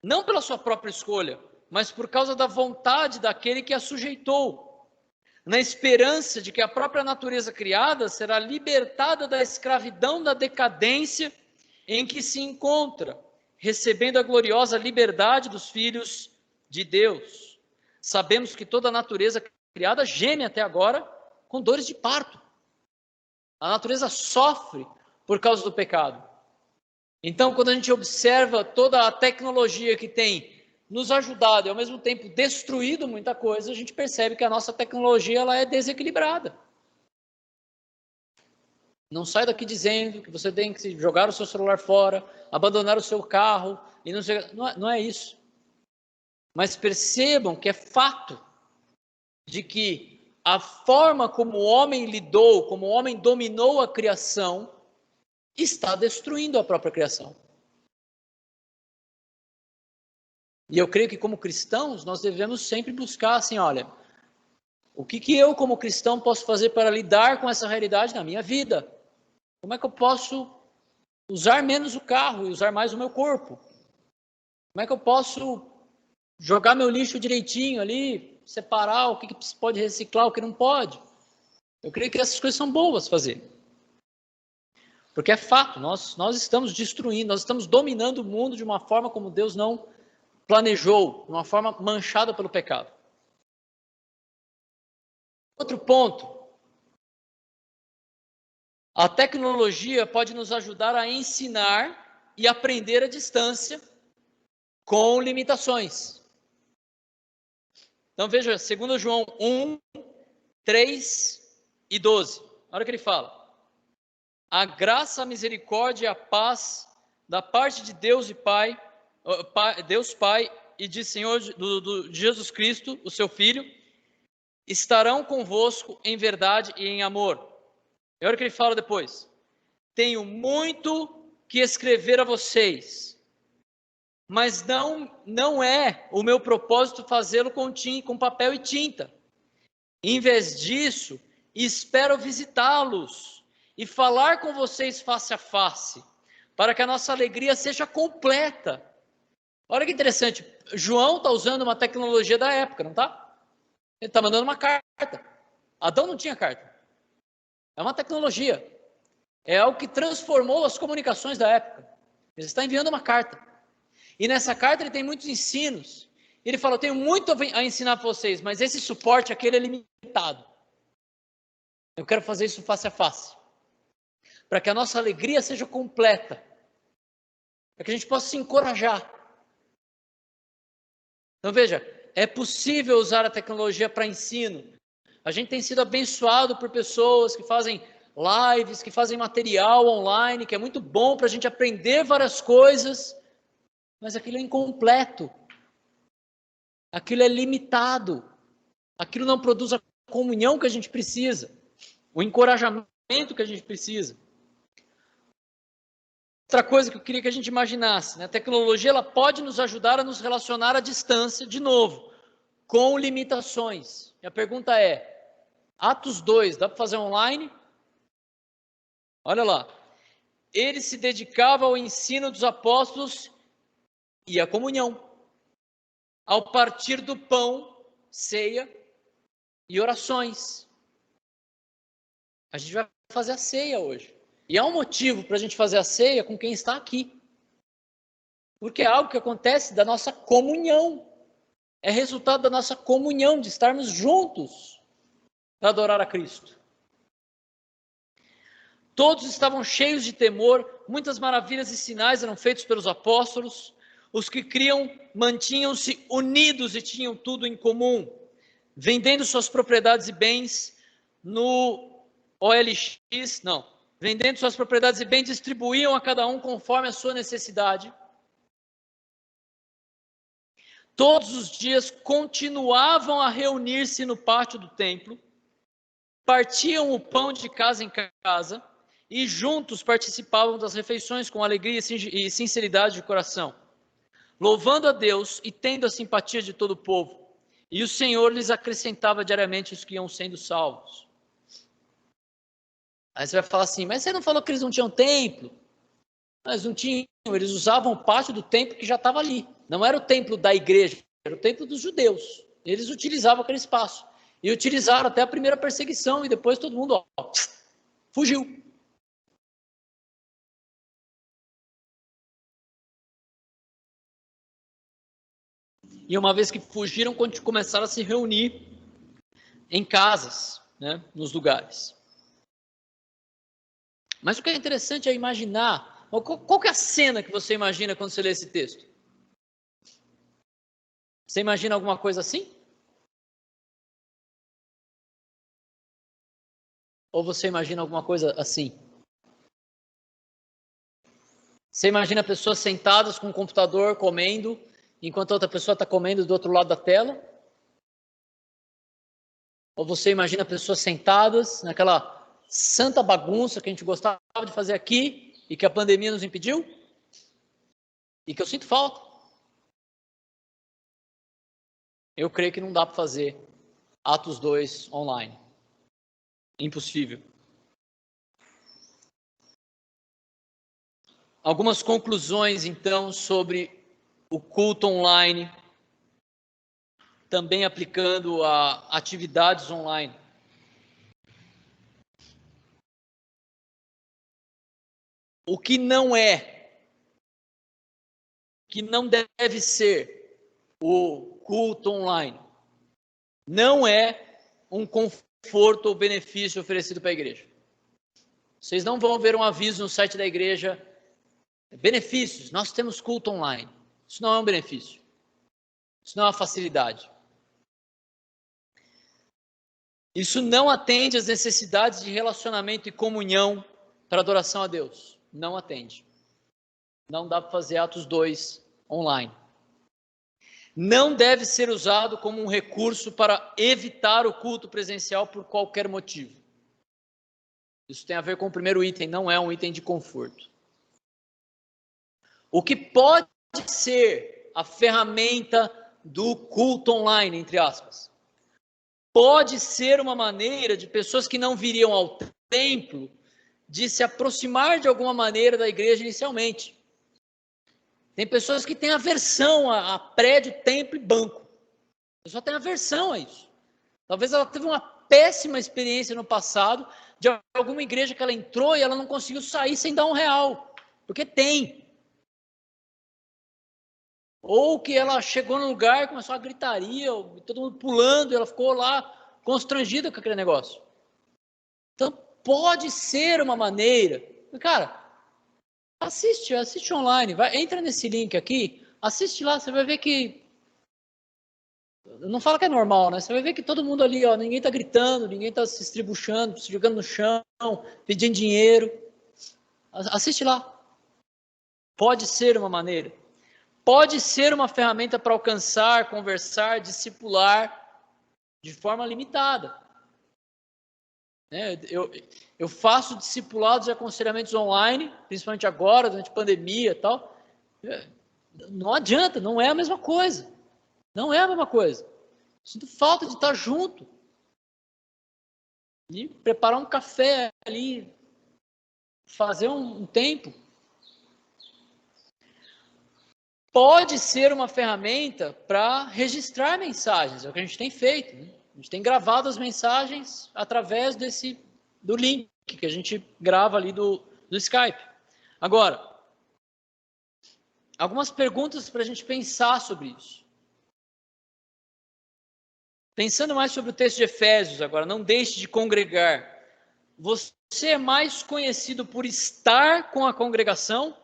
não pela sua própria escolha, mas por causa da vontade daquele que a sujeitou, na esperança de que a própria natureza criada será libertada da escravidão da decadência em que se encontra, recebendo a gloriosa liberdade dos filhos de Deus. Sabemos que toda a natureza criada geme até agora com dores de parto. A natureza sofre por causa do pecado. Então, quando a gente observa toda a tecnologia que tem nos ajudado e ao mesmo tempo destruído muita coisa, a gente percebe que a nossa tecnologia ela é desequilibrada. Não sai daqui dizendo que você tem que jogar o seu celular fora, abandonar o seu carro, e não é isso. Mas percebam que é fato de que a forma como o homem lidou, como o homem dominou a criação, está destruindo a própria criação. E eu creio que como cristãos, nós devemos sempre buscar assim, olha, o que eu como cristão posso fazer para lidar com essa realidade na minha vida? Como é que eu posso usar menos o carro e usar mais o meu corpo? Como é que eu posso jogar meu lixo direitinho ali, separar o que pode reciclar, o que não pode? Eu creio que essas coisas são boas fazer. Porque é fato, nós estamos destruindo, nós estamos dominando o mundo de uma forma como Deus não planejou, de uma forma manchada pelo pecado. Outro ponto. A tecnologia pode nos ajudar a ensinar e aprender à distância com limitações. Então veja, 2 João 1, 3 e 12. Olha o que ele fala. A graça, a misericórdia e a paz da parte de Deus e Pai, Deus Pai e de Senhor de Jesus Cristo, o seu Filho, estarão convosco em verdade e em amor. E olha o que ele fala depois. Tenho muito que escrever a vocês, mas não é o meu propósito fazê-lo com papel e tinta. Em vez disso, espero visitá-los e falar com vocês face a face, para que a nossa alegria seja completa. Olha que interessante, João está usando uma tecnologia da época, não está? Ele está mandando uma carta. Adão não tinha carta. É uma tecnologia. É algo que transformou as comunicações da época. Ele está enviando uma carta. E nessa carta ele tem muitos ensinos. Ele fala, eu tenho muito a ensinar para vocês, mas esse suporte aqui é limitado. Eu quero fazer isso face a face. Para que a nossa alegria seja completa. Para que a gente possa se encorajar. Então veja, é possível usar a tecnologia para ensino. A gente tem sido abençoado por pessoas que fazem lives, que fazem material online, que é muito bom para a gente aprender várias coisas, mas aquilo é incompleto. Aquilo é limitado. Aquilo não produz a comunhão que a gente precisa, o encorajamento que a gente precisa. Outra coisa que eu queria que a gente imaginasse, né? A tecnologia ela pode nos ajudar a nos relacionar à distância, de novo, com limitações. E a pergunta é, Atos 2, dá para fazer online? Olha lá. Ele se dedicava ao ensino dos apóstolos e à comunhão, ao partir do pão, ceia e orações. A gente vai fazer a ceia hoje. E há um motivo para a gente fazer a ceia com quem está aqui. Porque é algo que acontece da nossa comunhão. É resultado da nossa comunhão, de estarmos juntos para adorar a Cristo. Todos estavam cheios de temor, muitas maravilhas e sinais eram feitos pelos apóstolos. Os que criam mantinham-se unidos e tinham tudo em comum, vendendo suas propriedades e bens no OLX, vendendo suas propriedades e bens, distribuíam a cada um conforme a sua necessidade. Todos os dias continuavam a reunir-se no pátio do templo, partiam o pão de casa em casa e juntos participavam das refeições com alegria e sinceridade de coração, louvando a Deus e tendo a simpatia de todo o povo. E o Senhor lhes acrescentava diariamente os que iam sendo salvos. Aí você vai falar assim, mas você não falou que eles não tinham templo? Mas não tinham, eles usavam o pátio do templo que já estava ali. Não era o templo da igreja, era o templo dos judeus. Eles utilizavam aquele espaço. E utilizaram até a primeira perseguição, e depois todo mundo fugiu. E uma vez que fugiram, começaram a se reunir em casas, né, nos lugares. Mas o que é interessante é imaginar, qual que é a cena que você imagina quando você lê esse texto? Você imagina alguma coisa assim? Ou você imagina alguma coisa assim? Você imagina pessoas sentadas com o computador comendo, enquanto a outra pessoa está comendo do outro lado da tela? Ou você imagina pessoas sentadas naquela santa bagunça que a gente gostava de fazer aqui e que a pandemia nos impediu? E que eu sinto falta? Eu creio que não dá para fazer Atos 2 online. Impossível. Algumas conclusões, então, sobre o culto online, também aplicando a atividades online. O que não deve ser o culto online, não é um conforto ou benefício oferecido para a igreja. Vocês não vão ver um aviso no site da igreja, benefícios, nós temos culto online. Isso não é um benefício. Isso não é uma facilidade. Isso não atende às necessidades de relacionamento e comunhão para adoração a Deus. Não atende. Não dá para fazer Atos 2 online. Não deve ser usado como um recurso para evitar o culto presencial por qualquer motivo. Isso tem a ver com o primeiro item, não é um item de conforto. O que pode ser a ferramenta do culto online, entre aspas, pode ser uma maneira de pessoas que não viriam ao templo de se aproximar de alguma maneira da igreja inicialmente. Tem pessoas que têm aversão a prédio, templo e banco. A pessoa tem aversão a isso. Talvez ela teve uma péssima experiência no passado de alguma igreja que ela entrou e ela não conseguiu sair sem dar R$1. Porque tem. Ou que ela chegou no lugar e começou a gritaria, todo mundo pulando, e ela ficou lá constrangida com aquele negócio. Então, pode ser uma maneira. Cara, assiste online, entra nesse link aqui, assiste lá, você vai ver que... Não fala que é normal, né? Você vai ver que todo mundo ali, ó, ninguém tá gritando, ninguém tá se estribuchando, se jogando no chão, pedindo dinheiro. Assiste lá. Pode ser uma maneira. Pode ser uma ferramenta para alcançar, conversar, discipular de forma limitada. Eu faço discipulados e aconselhamentos online, principalmente agora, durante a pandemia e tal. Não adianta, não é a mesma coisa. Não é a mesma coisa. Sinto falta de estar junto. E preparar um café ali, fazer um tempo. Pode ser uma ferramenta para registrar mensagens, é o que a gente tem feito. Né? A gente tem gravado as mensagens através do link que a gente grava ali do Skype. Agora, algumas perguntas para a gente pensar sobre isso. Pensando mais sobre o texto de Efésios agora, não deixe de congregar. Você é mais conhecido por estar com a congregação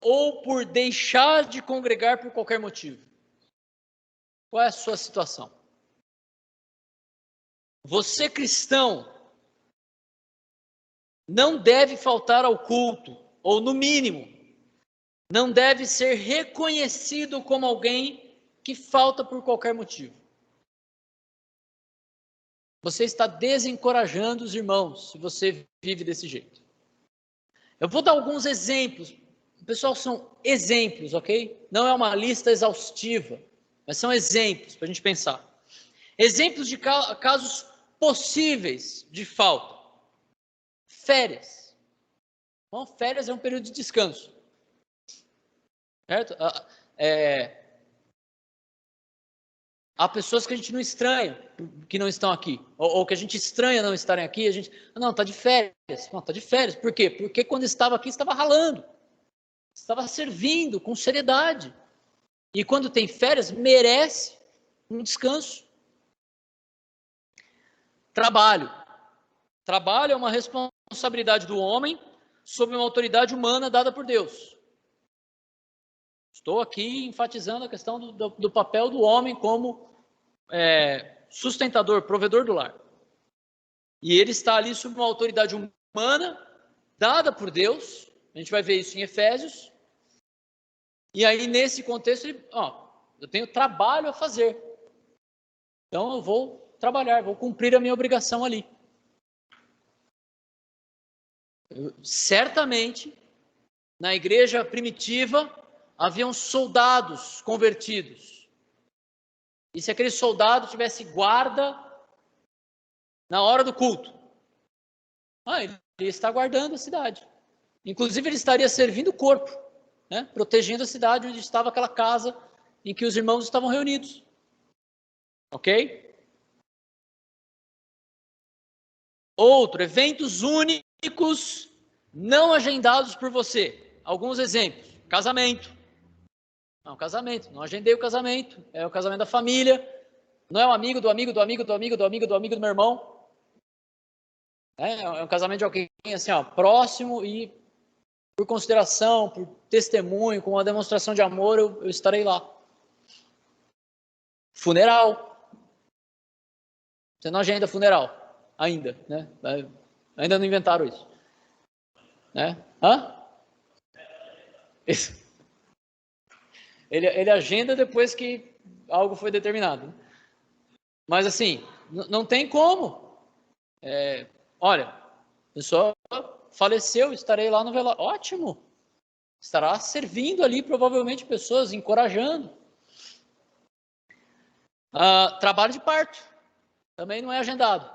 ou por deixar de congregar por qualquer motivo? Qual é a sua situação? Você, cristão, não deve faltar ao culto, ou no mínimo, não deve ser reconhecido como alguém que falta por qualquer motivo. Você está desencorajando os irmãos se você vive desse jeito. Eu vou dar alguns exemplos. Pessoal, são exemplos, ok? Não é uma lista exaustiva, mas são exemplos para a gente pensar. Exemplos de casos possíveis de falta. férias. Bom, férias é um período de descanso. Certo? Há pessoas que a gente não estranha, que não estão aqui. Ou que a gente estranha não estarem aqui. A gente, não, está de férias. Não, está de férias. Por quê? Porque quando estava aqui, estava ralando. Estava servindo com seriedade. E quando tem férias, merece um descanso. Trabalho. Trabalho é uma responsabilidade do homem sob uma autoridade humana dada por Deus. Estou aqui enfatizando a questão do papel do homem como sustentador, provedor do lar. E ele está ali sob uma autoridade humana dada por Deus. A gente vai ver isso em Efésios. E aí, nesse contexto, eu tenho trabalho a fazer. Então, eu vou trabalhar, vou cumprir a minha obrigação ali. Certamente, na igreja primitiva, haviam soldados convertidos. E se aquele soldado tivesse guarda na hora do culto, ele está guardando a cidade. Inclusive, ele estaria servindo o corpo, né? Protegendo a cidade onde estava aquela casa em que os irmãos estavam reunidos. Ok? Outro, eventos únicos não agendados por você. Alguns exemplos. Casamento. Não, casamento. Não agendei o casamento. É o casamento da família. Não é o amigo do amigo do amigo do amigo do amigo do amigo do meu irmão. É um casamento de alguém assim, próximo e por consideração, por testemunho, com uma demonstração de amor, eu estarei lá. Funeral. Você não agenda funeral. Ainda, né? Ainda não inventaram isso. Né? Isso. Ele agenda depois que algo foi determinado. Mas assim, não tem como. Olha, a pessoa faleceu, estarei lá no velório. Ótimo. Estará servindo ali, provavelmente, pessoas, encorajando. Trabalho de parto. Também não é agendado.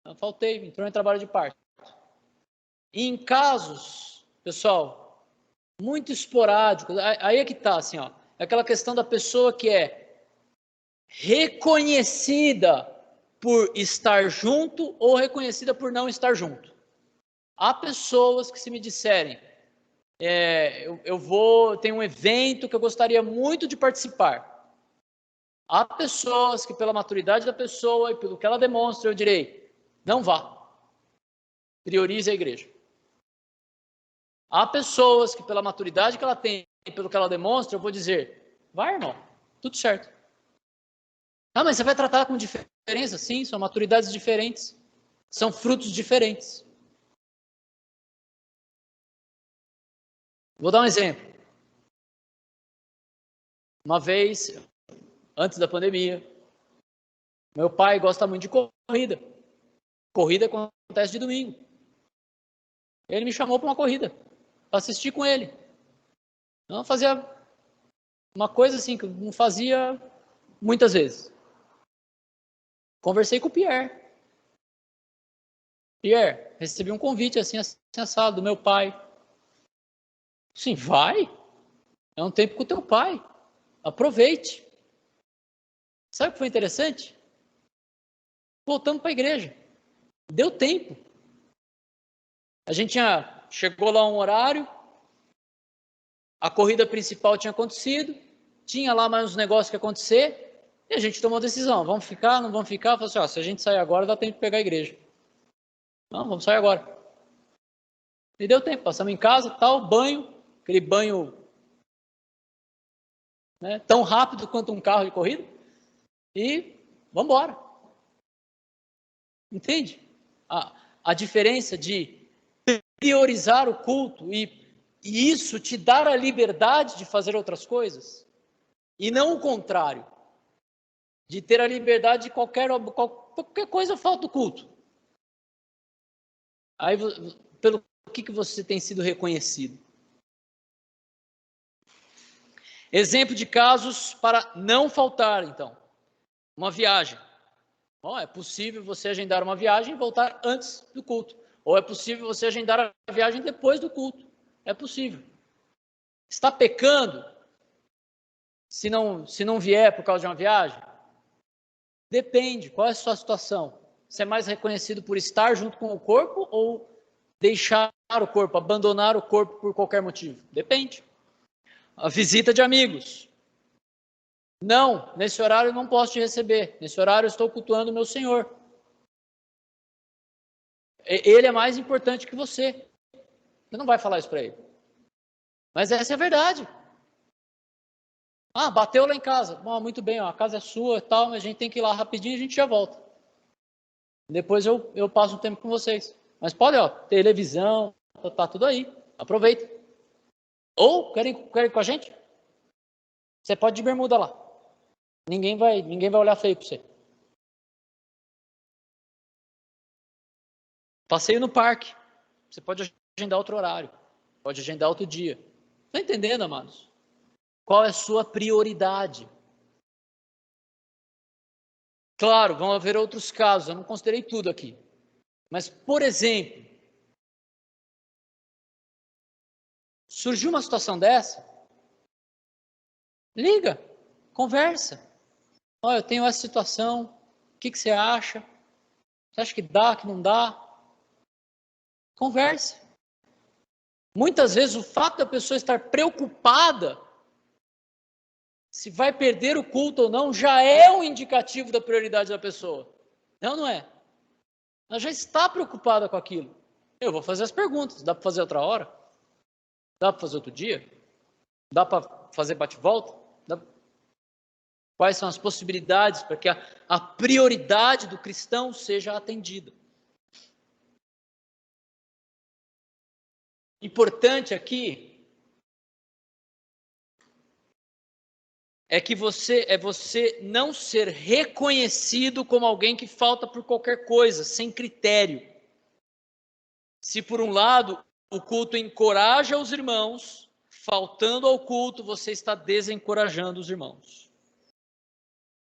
Eu faltei, entrou em trabalho de parto. E em casos, pessoal, muito esporádicos, aí é que está, assim, é aquela questão da pessoa que é reconhecida por estar junto ou reconhecida por não estar junto. Há pessoas que se me disserem, tem um evento que eu gostaria muito de participar. Há pessoas que pela maturidade da pessoa e pelo que ela demonstra, eu direi, não vá. Priorize a igreja. Há pessoas que pela maturidade que ela tem e pelo que ela demonstra, eu vou dizer, vai, irmão, tudo certo. Mas você vai tratar com diferença? Sim, são maturidades diferentes. São frutos diferentes. Vou dar um exemplo. Uma vez, antes da pandemia, meu pai gosta muito de corrida. Corrida acontece de domingo. Ele me chamou para uma corrida, para assistir com ele. Não fazia uma coisa assim que eu não fazia muitas vezes. Conversei com o Pierre. Pierre, recebi um convite assim assado do meu pai. Sim, vai. É um tempo com o teu pai. Aproveite. Sabe o que foi interessante? Voltamos para a igreja. Deu tempo. A gente chegou lá um horário, a corrida principal tinha acontecido, tinha lá mais uns negócios que acontecer, e a gente tomou a decisão, vamos ficar, não vamos ficar? Falei assim, se a gente sair agora, dá tempo de pegar a igreja. Não, vamos sair agora. E deu tempo, passamos em casa, banho, aquele banho, né, tão rápido quanto um carro de corrida, e vamos embora. Entende? A diferença de priorizar o culto e isso te dar a liberdade de fazer outras coisas, e não o contrário, de ter a liberdade de qualquer coisa falta do culto. Aí, pelo que você tem sido reconhecido? Exemplo de casos para não faltar, então. Uma viagem. É possível você agendar uma viagem e voltar antes do culto. Ou é possível você agendar a viagem depois do culto. É possível. Está pecando se não vier por causa de uma viagem? Depende. Qual é a sua situação? Você é mais reconhecido por estar junto com o corpo ou deixar o corpo, abandonar o corpo por qualquer motivo? Depende. A visita de amigos. Não, nesse horário eu não posso te receber. Nesse horário eu estou cultuando o meu Senhor. Ele é mais importante que você. Você não vai falar isso para ele. Mas essa é a verdade. Ah, bateu lá em casa. Bom, muito bem, ó, a casa é sua e tal, mas a gente tem que ir lá rapidinho e a gente já volta. Depois eu passo um tempo com vocês. Mas pode, ó, televisão, tá tudo aí. Aproveita. Ou querem com a gente? Você pode de bermuda lá. Ninguém vai olhar feio para você. Passeio no parque. Você pode agendar outro horário. Pode agendar outro dia. Está entendendo, amados? Qual é a sua prioridade? Claro, vão haver outros casos. Eu não considerei tudo aqui. Mas, por exemplo, surgiu uma situação dessa, liga, conversa. Olha, eu tenho essa situação, o que você acha? Você acha que dá, que não dá? Converse. Muitas vezes o fato da pessoa estar preocupada se vai perder o culto ou não já é um indicativo da prioridade da pessoa. Não é? Ela já está preocupada com aquilo. Eu vou fazer as perguntas. Dá para fazer outra hora? Dá para fazer outro dia? Dá para fazer bate-volta? Quais são as possibilidades para que a prioridade do cristão seja atendida? Importante aqui é que você não ser reconhecido como alguém que falta por qualquer coisa, sem critério. Se por um lado o culto encoraja os irmãos, faltando ao culto você está desencorajando os irmãos.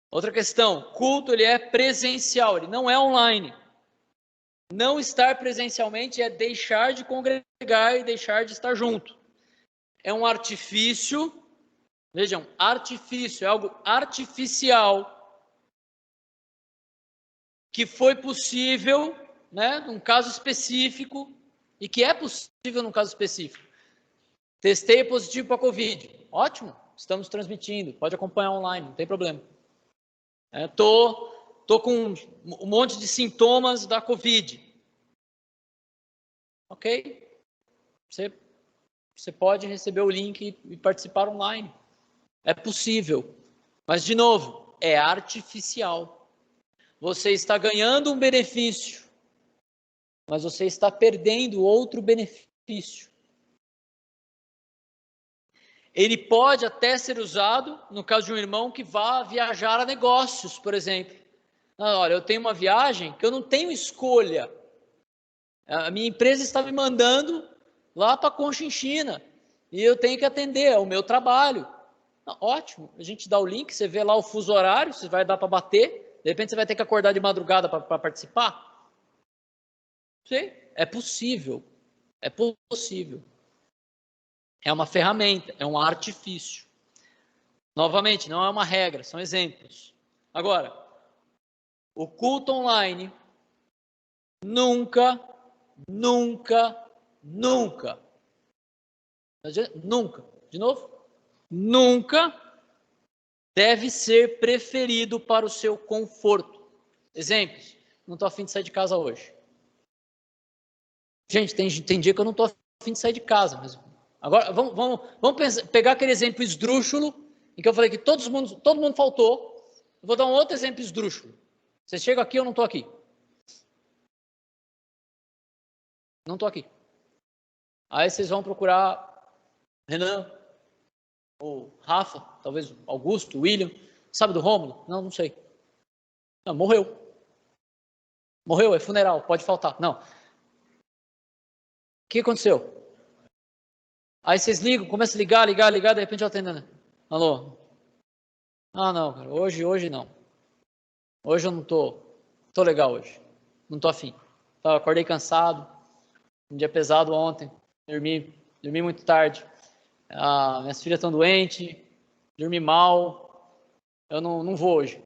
Outra questão, culto ele é presencial, ele não é online. Não estar presencialmente é deixar de congregar e deixar de estar junto. É um artifício, vejam, artifício, é algo artificial que foi possível, né, num caso específico, e que é possível num caso específico. Testei positivo para Covid. Ótimo, estamos transmitindo, pode acompanhar online, não tem problema. Tô com um monte de sintomas da Covid. Ok, você pode receber o link e participar online. É possível, mas de novo, é artificial. Você está ganhando um benefício, mas você está perdendo outro benefício. Ele pode até ser usado, no caso de um irmão que vá viajar a negócios, por exemplo. Olha, eu tenho uma viagem que eu não tenho escolha. A minha empresa está me mandando lá para Conchinchina e eu tenho que atender, é o meu trabalho. Ótimo, a gente dá o link, você vê lá o fuso horário, você vai dar para bater, de repente você vai ter que acordar de madrugada para participar. Sim, é possível, é possível. É uma ferramenta, é um artifício. Novamente, não é uma regra, são exemplos. Agora, o culto online nunca, de novo, nunca deve ser preferido para o seu conforto. Exemplos, não estou afim de sair de casa hoje. Gente, tem dia que eu não estou afim de sair de casa, mas agora vamos pegar aquele exemplo esdrúxulo, em que eu falei que todo mundo faltou. Eu vou dar um outro exemplo esdrúxulo. Você chega aqui, eu não estou aqui. Não estou aqui. Aí vocês vão procurar Renan, ou Rafa, talvez Augusto, William. Sabe do Rômulo? Não sei. Não, morreu. Morreu, é funeral, pode faltar. Não. O que aconteceu? Aí vocês ligam, começam a ligar, de repente eu atendo. Alô? Ah, não, cara, hoje não. Hoje eu não tô legal hoje. Não tô afim. Acordei cansado. Um dia pesado ontem, dormi muito tarde. Minhas filhas estão doentes, dormi mal. Eu não vou hoje.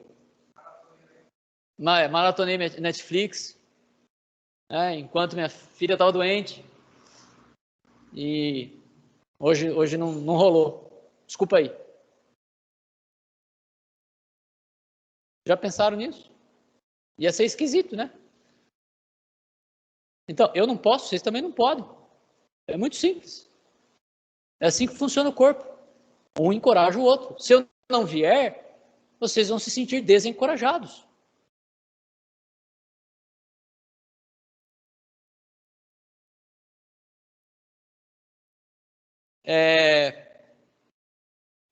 Maratonei Netflix, né, enquanto minha filha estava doente. E hoje não rolou. Desculpa aí. Já pensaram nisso? Ia ser esquisito, né? Então, eu não posso, vocês também não podem. É muito simples. É assim que funciona o corpo. Um encoraja o outro. Se eu não vier, vocês vão se sentir desencorajados.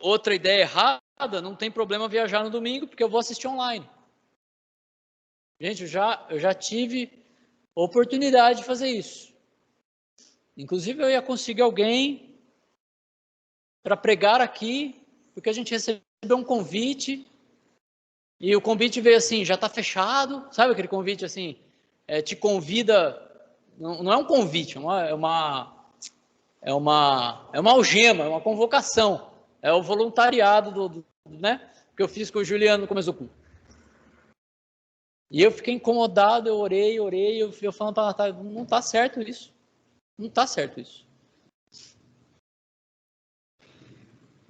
Outra ideia errada, não tem problema viajar no domingo, porque eu vou assistir online. Gente, eu já tive oportunidade de fazer isso. Inclusive, eu ia conseguir alguém para pregar aqui, porque a gente recebeu um convite, e o convite veio assim, já está fechado, sabe aquele convite assim, te convida, não é um convite, é uma algema, é uma convocação, é o voluntariado né, que eu fiz com o Juliano no começo do culto. E eu fiquei incomodado, eu orei, eu falando para a Natália, não está certo isso, não está certo isso.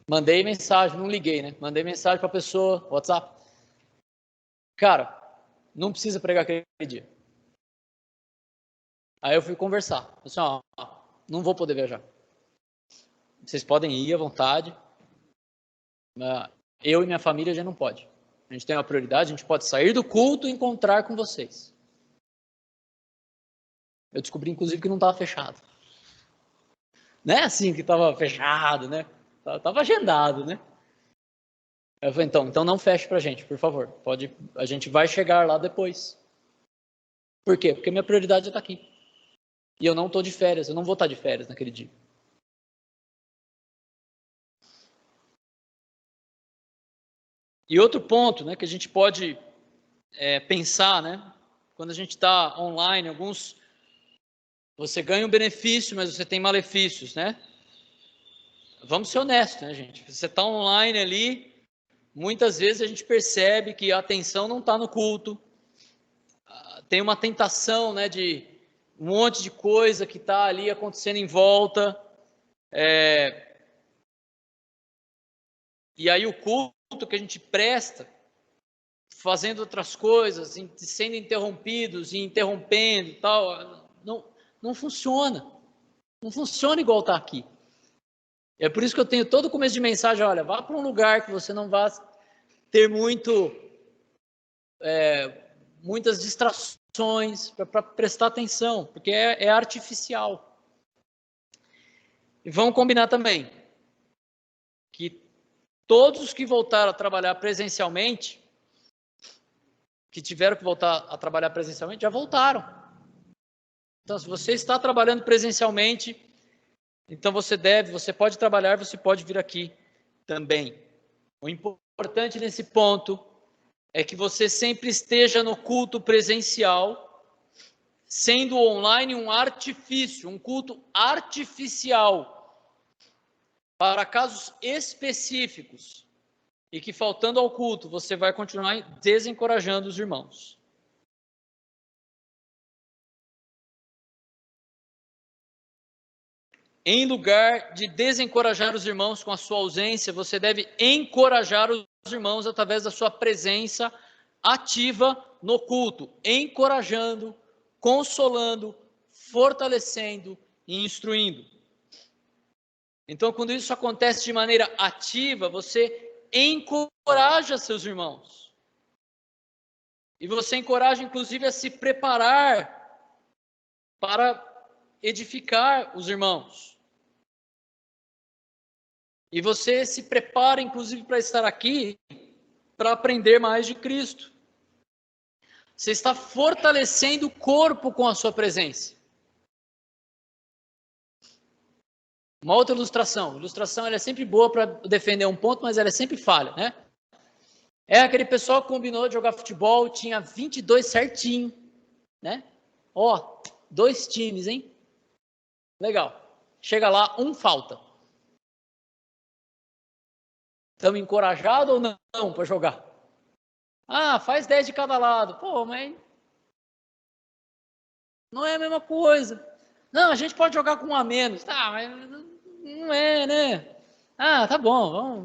Mandei mensagem, não liguei, né? Mandei mensagem para a pessoa, WhatsApp. Cara, não precisa pregar aquele dia. Aí eu fui conversar. Assim, ó, não vou poder viajar. Vocês podem ir à vontade. Eu e minha família já não pode. A gente tem uma prioridade, a gente pode sair do culto e encontrar com vocês. Eu descobri, inclusive, que não estava fechado. Não é assim que estava fechado, né? Estava agendado, né? Eu falei, então não feche pra gente, por favor. A gente vai chegar lá depois. Por quê? Porque minha prioridade está aqui. E eu não estou de férias, eu não vou estar de férias naquele dia. E outro ponto, né, que a gente pode pensar, né, quando a gente está online, você ganha um benefício, mas você tem malefícios, né? Vamos ser honestos, né, gente? Você está online ali, muitas vezes a gente percebe que a atenção não está no culto, tem uma tentação, né, de um monte de coisa que está ali acontecendo em volta, e aí o culto que a gente presta, fazendo outras coisas, sendo interrompidos e interrompendo e tal, não funciona. Não funciona igual está aqui. É por isso que eu tenho todo começo de mensagem, olha, vá para um lugar que você não vá ter muitas distrações para prestar atenção, porque é artificial. E vamos combinar também que todos os que voltaram a trabalhar presencialmente, que tiveram que voltar a trabalhar presencialmente, já voltaram. Então, se você está trabalhando presencialmente, então você pode trabalhar, você pode vir aqui também. O importante nesse ponto é que você sempre esteja no culto presencial, sendo online um artifício, um culto artificial, para casos específicos, e que faltando ao culto, você vai continuar desencorajando os irmãos. Em lugar de desencorajar os irmãos com a sua ausência, você deve encorajar os irmãos através da sua presença ativa no culto, encorajando, consolando, fortalecendo e instruindo. Então, quando isso acontece de maneira ativa, você encoraja seus irmãos. E você encoraja, inclusive, a se preparar para edificar os irmãos. E você se prepara, inclusive, para estar aqui, para aprender mais de Cristo. Você está fortalecendo o corpo com a sua presença. Uma outra ilustração. A ilustração ela é sempre boa para defender um ponto, mas ela é sempre falha, né? É aquele pessoal que combinou de jogar futebol, tinha 22 certinho, né? Ó, 2 times, hein? Legal. Chega lá, um falta. Estamos encorajados ou não para jogar? Ah, faz 10 de cada lado. Pô, mas não é a mesma coisa. Não, a gente pode jogar com um a menos. Tá, mas não é, né? Ah, tá bom,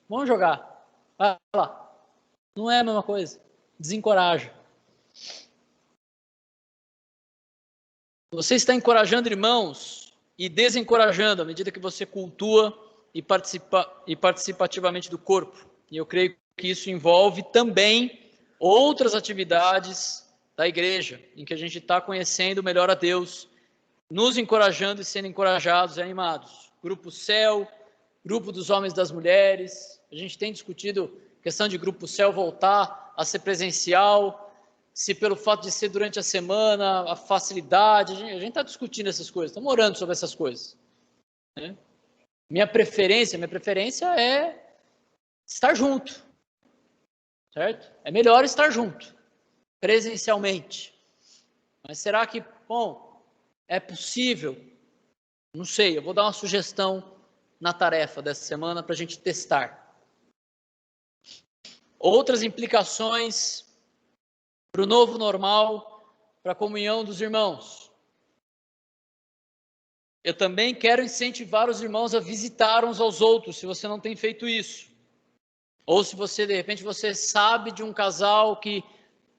vamos jogar. Vai lá. Não é a mesma coisa. Desencoraja. Você está encorajando irmãos e desencorajando à medida que você cultua e participa ativamente do corpo. E eu creio que isso envolve também outras atividades da igreja, em que a gente está conhecendo melhor a Deus, nos encorajando e sendo encorajados e animados. Grupo Céu, Grupo dos Homens e das Mulheres. A gente tem discutido a questão de Grupo Céu voltar a ser presencial, se pelo fato de ser durante a semana, a facilidade, a gente está discutindo essas coisas, estamos orando sobre essas coisas. Né? Minha preferência é estar junto, certo? É melhor estar junto, presencialmente. Mas será que, bom, é possível? Não sei, eu vou dar uma sugestão na tarefa dessa semana para a gente testar. Outras implicações para o novo normal, para a comunhão dos irmãos. Eu também quero incentivar os irmãos a visitar uns aos outros, se você não tem feito isso. Ou se você, de repente, você sabe de um casal que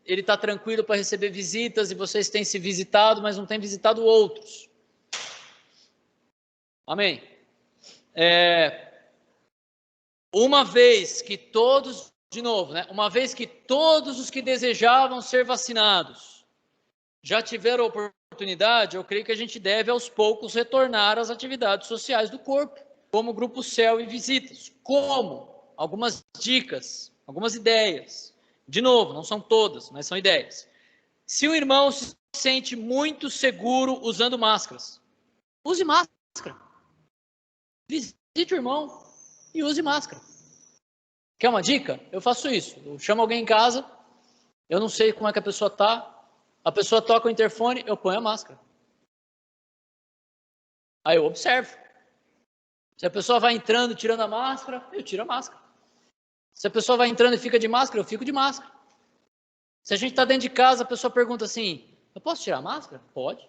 ele está tranquilo para receber visitas e vocês têm se visitado, mas não têm visitado outros. Amém. Uma vez que todos, de novo, né? Uma vez que todos os que desejavam ser vacinados já tiveram a oportunidade, eu creio que a gente deve aos poucos retornar às atividades sociais do corpo, como Grupo Céu e visitas. Como? Algumas dicas, algumas ideias. De novo, não são todas, mas são ideias. Se o irmão se sente muito seguro usando máscaras, use máscara. Visite o irmão e use máscara. Quer uma dica? Eu faço isso. Eu chamo alguém em casa, eu não sei como é que a pessoa está, a pessoa toca o interfone, eu ponho a máscara. Aí eu observo. Se a pessoa vai entrando, tirando a máscara, eu tiro a máscara. Se a pessoa vai entrando e fica de máscara, eu fico de máscara. Se a gente está dentro de casa, a pessoa pergunta assim, eu posso tirar a máscara? Pode.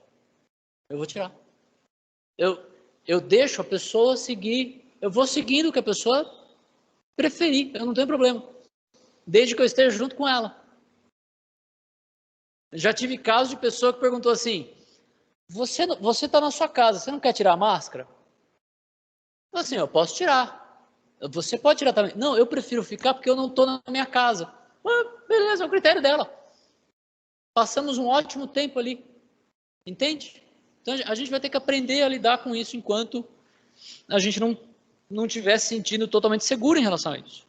Eu vou tirar. Eu deixo a pessoa seguir, eu vou seguindo o que a pessoa preferir, eu não tenho problema. Desde que eu esteja junto com ela. Já tive casos de pessoa que perguntou assim, você está na sua casa, você não quer tirar a máscara? Eu assim, eu posso tirar. Você pode tirar também. Não, eu prefiro ficar porque eu não estou na minha casa. Ah, beleza, é o critério dela. Passamos um ótimo tempo ali. Entende? Então a gente vai ter que aprender a lidar com isso enquanto a gente não estiver se sentindo totalmente seguro em relação a isso.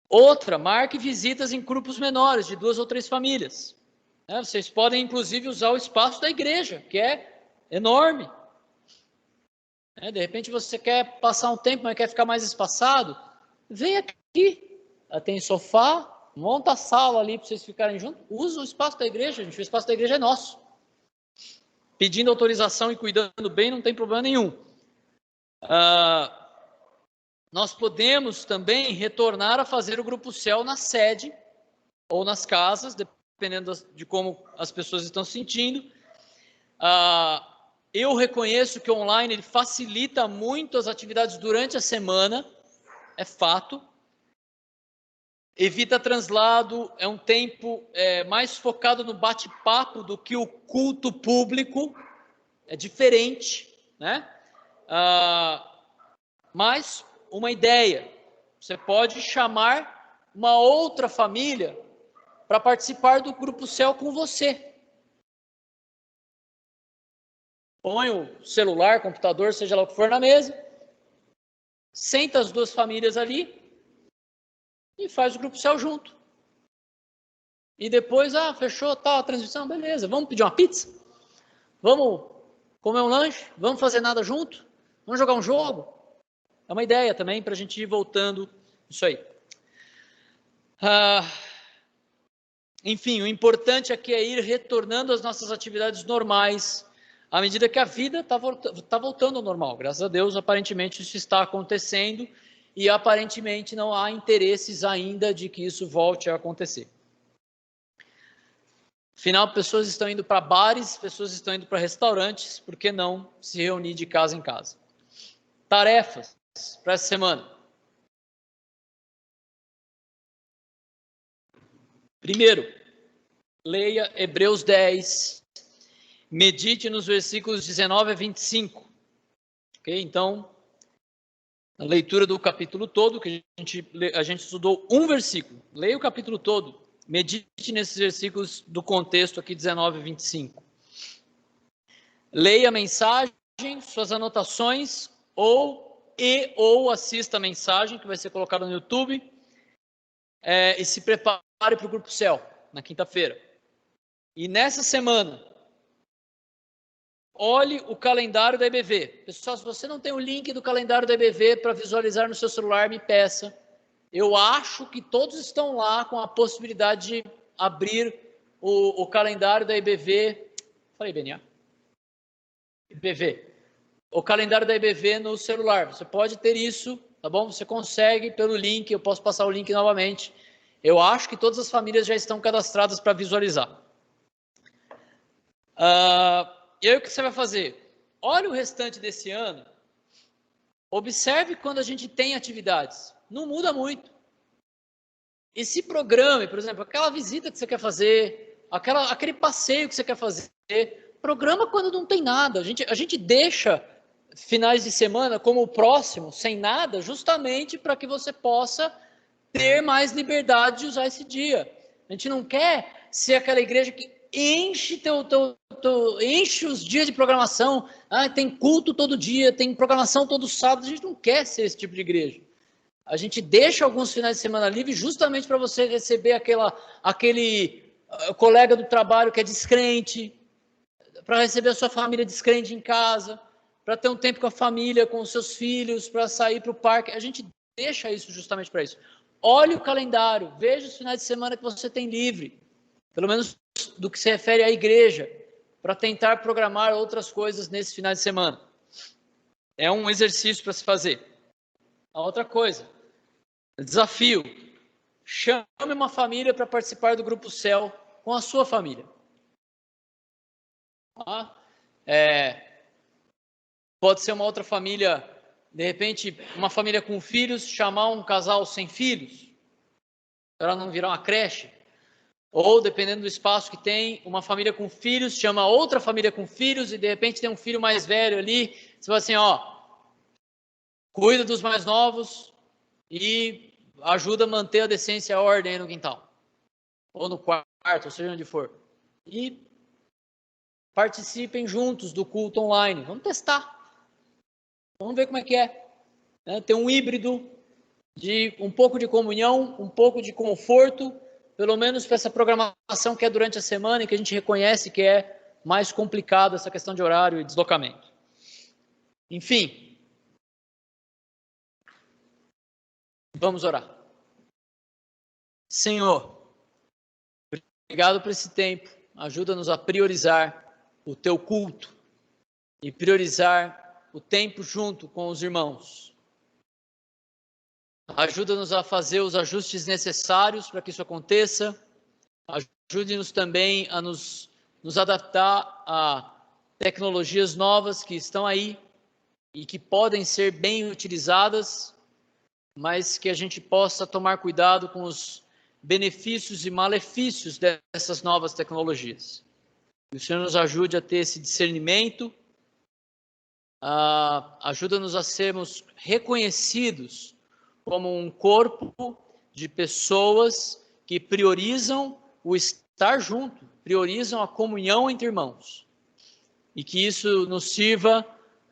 Outra, marque visitas em grupos menores, de 2 ou 3 famílias. Vocês podem, inclusive, usar o espaço da igreja, que é enorme. De repente você quer passar um tempo, mas quer ficar mais espaçado, vem aqui. Tem sofá, monta a sala ali para vocês ficarem juntos, usa o espaço da igreja, gente. O espaço da igreja é nosso. Pedindo autorização e cuidando bem, não tem problema nenhum. Nós podemos também retornar a fazer o Grupo Céu na sede ou nas casas, dependendo de como as pessoas estão se sentindo. Eu reconheço que o online ele facilita muito as atividades durante a semana, é fato. Evita translado, é um tempo mais focado no bate-papo do que o culto público, é diferente, né? Mas uma ideia, você pode chamar uma outra família para participar do Grupo Céu com você. Põe o celular, computador, seja lá o que for na mesa, senta as 2 famílias ali e faz o Grupo Céu junto. E depois, fechou, tá, a transmissão, beleza, vamos pedir uma pizza? Vamos comer um lanche? Vamos fazer nada junto? Vamos jogar um jogo? É uma ideia também para a gente ir voltando isso aí. Enfim, o importante aqui é ir retornando às nossas atividades normais, à medida que a vida está voltando ao normal. Graças a Deus, aparentemente isso está acontecendo e aparentemente não há interesses ainda de que isso volte a acontecer. Afinal, pessoas estão indo para bares, pessoas estão indo para restaurantes, por que não se reunir de casa em casa? Tarefas para essa semana. Primeiro, leia Hebreus 10, medite nos versículos 19 a 25. Ok? Então, a leitura do capítulo todo, que a gente estudou um versículo. Leia o capítulo todo, medite nesses versículos do contexto aqui 19 a 25. Leia a mensagem, suas anotações, ou assista a mensagem que vai ser colocada no YouTube, e se prepare para o Grupo Céu, na quinta-feira. E nessa semana, olhe o calendário da EBV. Pessoal, se você não tem o link do calendário da EBV para visualizar no seu celular, me peça. Eu acho que todos estão lá com a possibilidade de abrir o calendário da EBV. Falei, BNA? EBV. O calendário da EBV no celular. Você pode ter isso, tá bom? Você consegue pelo link, eu posso passar o link novamente. Eu acho que todas as famílias já estão cadastradas para visualizar. E aí o que você vai fazer? Olha o restante desse ano, observe quando a gente tem atividades. Não muda muito. E se programe, por exemplo, aquela visita que você quer fazer, aquele passeio que você quer fazer, programa quando não tem nada. A gente deixa finais de semana como o próximo, sem nada, justamente para que você possa ter mais liberdade de usar esse dia. A gente não quer ser aquela igreja que enche enche os dias de programação, tem culto todo dia, tem programação todo sábado. A gente não quer ser esse tipo de igreja. A gente deixa alguns finais de semana livres justamente para você receber aquele colega do trabalho que é descrente, para receber a sua família descrente em casa, para ter um tempo com a família, com os seus filhos, para sair para o parque. A gente deixa isso justamente para isso. Olhe o calendário, veja os finais de semana que você tem livre, pelo menos do que se refere à igreja, para tentar programar outras coisas nesse final de semana. É um exercício para se fazer. A outra coisa, desafio, chame uma família para participar do Grupo Céu com a sua família. Pode ser uma outra família, de repente, uma família com filhos, chamar um casal sem filhos, para não virar uma creche. Ou, dependendo do espaço que tem, uma família com filhos, chama outra família com filhos, e de repente tem um filho mais velho ali, você fala assim, cuida dos mais novos e ajuda a manter a decência e a ordem aí no quintal. Ou no quarto, ou seja onde for. E participem juntos do culto online. Vamos testar. Vamos ver como é que é. Ter um híbrido de um pouco de comunhão, um pouco de conforto, pelo menos para essa programação que é durante a semana e que a gente reconhece que é mais complicado essa questão de horário e deslocamento. Enfim, vamos orar. Senhor, obrigado por esse tempo. Ajuda-nos a priorizar o teu culto e priorizar o tempo junto com os irmãos. Ajuda-nos a fazer os ajustes necessários para que isso aconteça. Ajude-nos também a nos adaptar a tecnologias novas que estão aí e que podem ser bem utilizadas, mas que a gente possa tomar cuidado com os benefícios e malefícios dessas novas tecnologias. Que o Senhor nos ajude a ter esse discernimento, ajuda-nos a sermos reconhecidos como um corpo de pessoas que priorizam o estar junto, priorizam a comunhão entre irmãos. E que isso nos sirva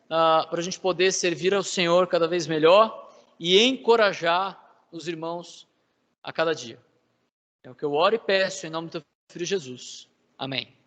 para a gente poder servir ao Senhor cada vez melhor e encorajar os irmãos a cada dia. É o que eu oro e peço em nome do teu Filho Jesus. Amém.